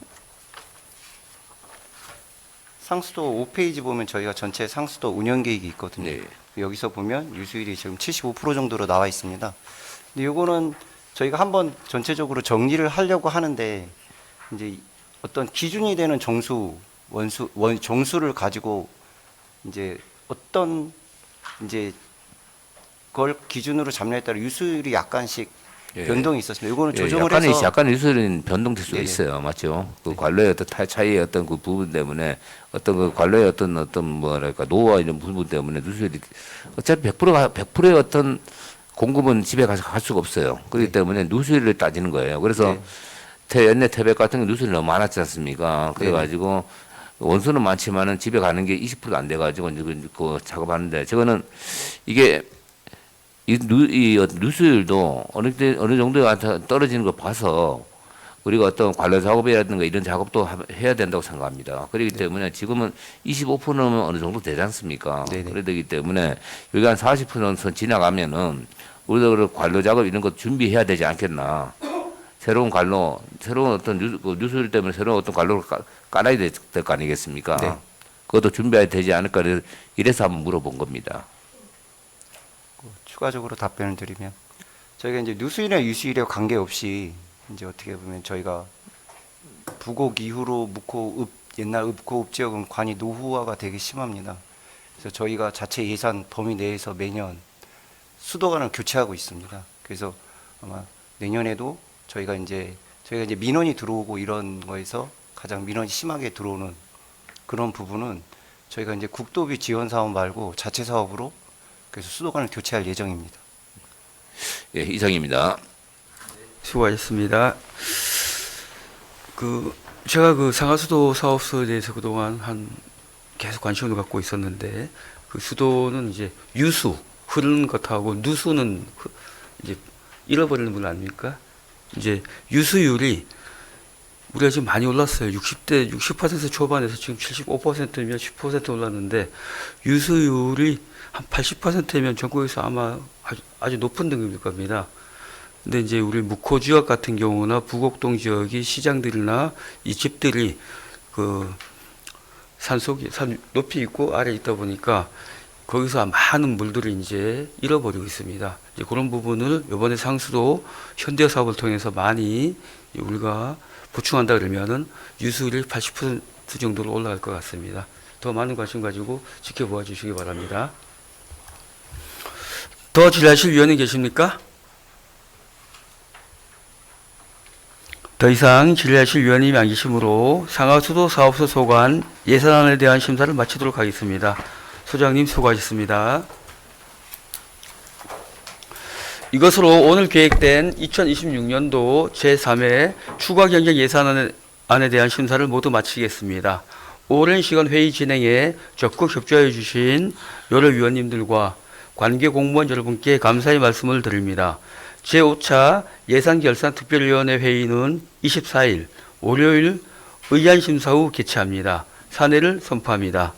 상수도 5페이지 보면 저희가 전체 상수도 운영 계획이 있거든요. 네. 여기서 보면 유수율이 지금 75% 정도로 나와 있습니다. 근데 요거는 저희가 한번 전체적으로 정리를 하려고 하는데 이제 어떤 기준이 되는 정수를 가지고 이제 어떤 이제 그걸 기준으로 잡냐에 따라 유수율이 약간씩 예. 변동이 있었습니다. 이거는 예, 조정을 약간의 해서 약간의 유수율은 변동될 수가 네네. 있어요, 맞죠? 그 관로의 어떤 차이의 어떤 그 부분 때문에 어떤 그 관로의 어떤 뭐랄까 노후와 이런 부분 때문에 누수율이 어차피 100%의 어떤 공급은 집에 가서 갈 수가 없어요. 그렇기 때문에 누수율을 따지는 거예요. 그래서 연내 태백 같은 게 누수율이 너무 많았지 않습니까? 그래가지고 원수는 많지만은 집에 가는 게 20%도 안 돼가지고 이제 그 작업하는데 저거는 이게 이 누수율도 어느 정도에 떨어지는 걸 봐서 우리가 어떤 관로 작업이라든가 이런 작업도 해야 된다고 생각합니다. 그렇기 때문에 지금은 25%면 어느 정도 되지 않습니까? 그러기 때문에 여기 한 40% 지나가면은 우리도 관로 작업 이런 거 준비해야 되지 않겠나. 새로운 관로, 새로운 어떤 누수율 때문에 새로운 어떤 관로를 깔아야 될 거 아니겠습니까? 네. 그것도 준비해야 되지 않을까 이래서 한번 물어본 겁니다. 추가적으로 답변을 드리면 저희가 이제 누수율이나 유수율에 관계없이 이제 어떻게 보면 저희가 부곡 이후로 묵호 옛날 읍고 읍 지역은 관이 노후화가 되게 심합니다. 그래서 저희가 자체 예산 범위 내에서 매년 수도관을 교체하고 있습니다. 그래서 아마 내년에도 저희가 이제 민원이 들어오고 이런 거에서 가장 민원이 심하게 들어오는 그런 부분은 저희가 이제 국도비 지원 사업 말고 자체 사업으로 그래서 수도관을 교체할 예정입니다. 예, 이상입니다. 수고하셨습니다. 제가 상하수도 사업소에 대해서 그동안 계속 관심을 갖고 있었는데, 그 수도는 이제 유수 흐르는 것하고 누수는 이제 잃어버리는 분 아닙니까? 이제 유수율이 우리가 지금 많이 올랐어요. 60% 초반에서 지금 75%면 10% 올랐는데, 유수율이 한 80%면 전국에서 아마 아주 높은 등급일 겁니다. 근데 이제 우리 묵호 지역 같은 경우나 부곡동 지역이 시장들이나 이 집들이 산 높이 있고 아래에 있다 보니까 거기서 많은 물들을 이제 잃어버리고 있습니다. 이제 그런 부분을 이번에 상수도 현대 사업을 통해서 많이 우리가 보충한다 그러면은 유수율이 80% 정도로 올라갈 것 같습니다. 더 많은 관심 가지고 지켜봐 주시기 바랍니다. 더 질의하실 위원님 계십니까? 더 이상 질의하실 위원님이 안 계시므로 상하수도 사업소 소관 예산안에 대한 심사를 마치도록 하겠습니다. 소장님 수고하셨습니다. 이것으로 오늘 계획된 2026년도 제3회 추가경정 예산안에 대한 심사를 모두 마치겠습니다. 오랜 시간 회의 진행에 적극 협조해 주신 여러 위원님들과 관계 공무원 여러분께 감사의 말씀을 드립니다. 제5차 예산결산특별위원회 회의는 24일 월요일 의안심사 후 개최합니다. 사내를 선포합니다.